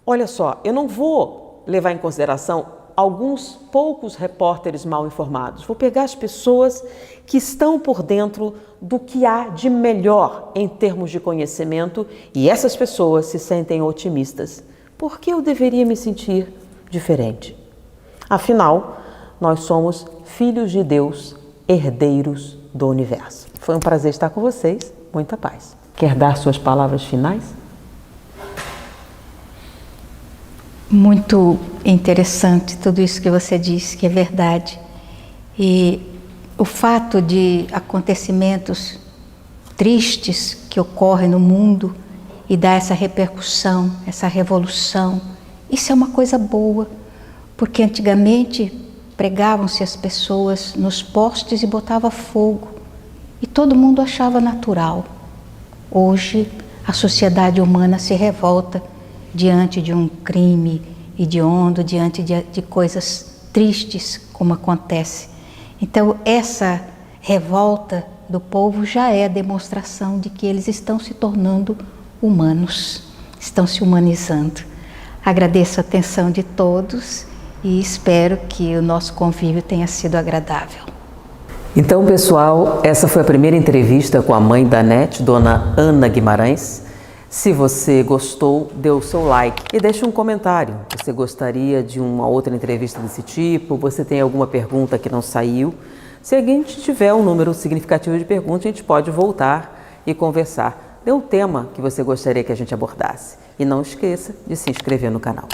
Olha só, eu não vou levar em consideração alguns poucos repórteres mal informados. Vou pegar as pessoas que estão por dentro do que há de melhor em termos de conhecimento, e essas pessoas se sentem otimistas. Por que eu deveria me sentir diferente? Afinal, nós somos filhos de Deus, herdeiros do universo. Foi um prazer estar com vocês. Muita paz. Quer dar suas palavras finais? Muito interessante tudo isso que você disse, que é verdade. E o fato de acontecimentos tristes que ocorrem no mundo e dar essa repercussão, essa revolução, isso é uma coisa boa, porque antigamente pregavam-se as pessoas nos postes e botava fogo, e todo mundo achava natural. Hoje a sociedade humana se revolta diante de um crime hediondo, diante de coisas tristes como acontece. Então essa revolta do povo já é a demonstração de que eles estão se tornando humanos, estão se humanizando. Agradeço a atenção de todos e espero que o nosso convívio tenha sido agradável. Então, pessoal, essa foi a primeira entrevista com a mãe da NET, Dona Ana Guimarães. Se você gostou, dê o seu like e deixe um comentário. Você gostaria de uma outra entrevista desse tipo? Você tem alguma pergunta que não saiu? Se a gente tiver um número significativo de perguntas, a gente pode voltar e conversar. Dê um tema que você gostaria que a gente abordasse. E não esqueça de se inscrever no canal.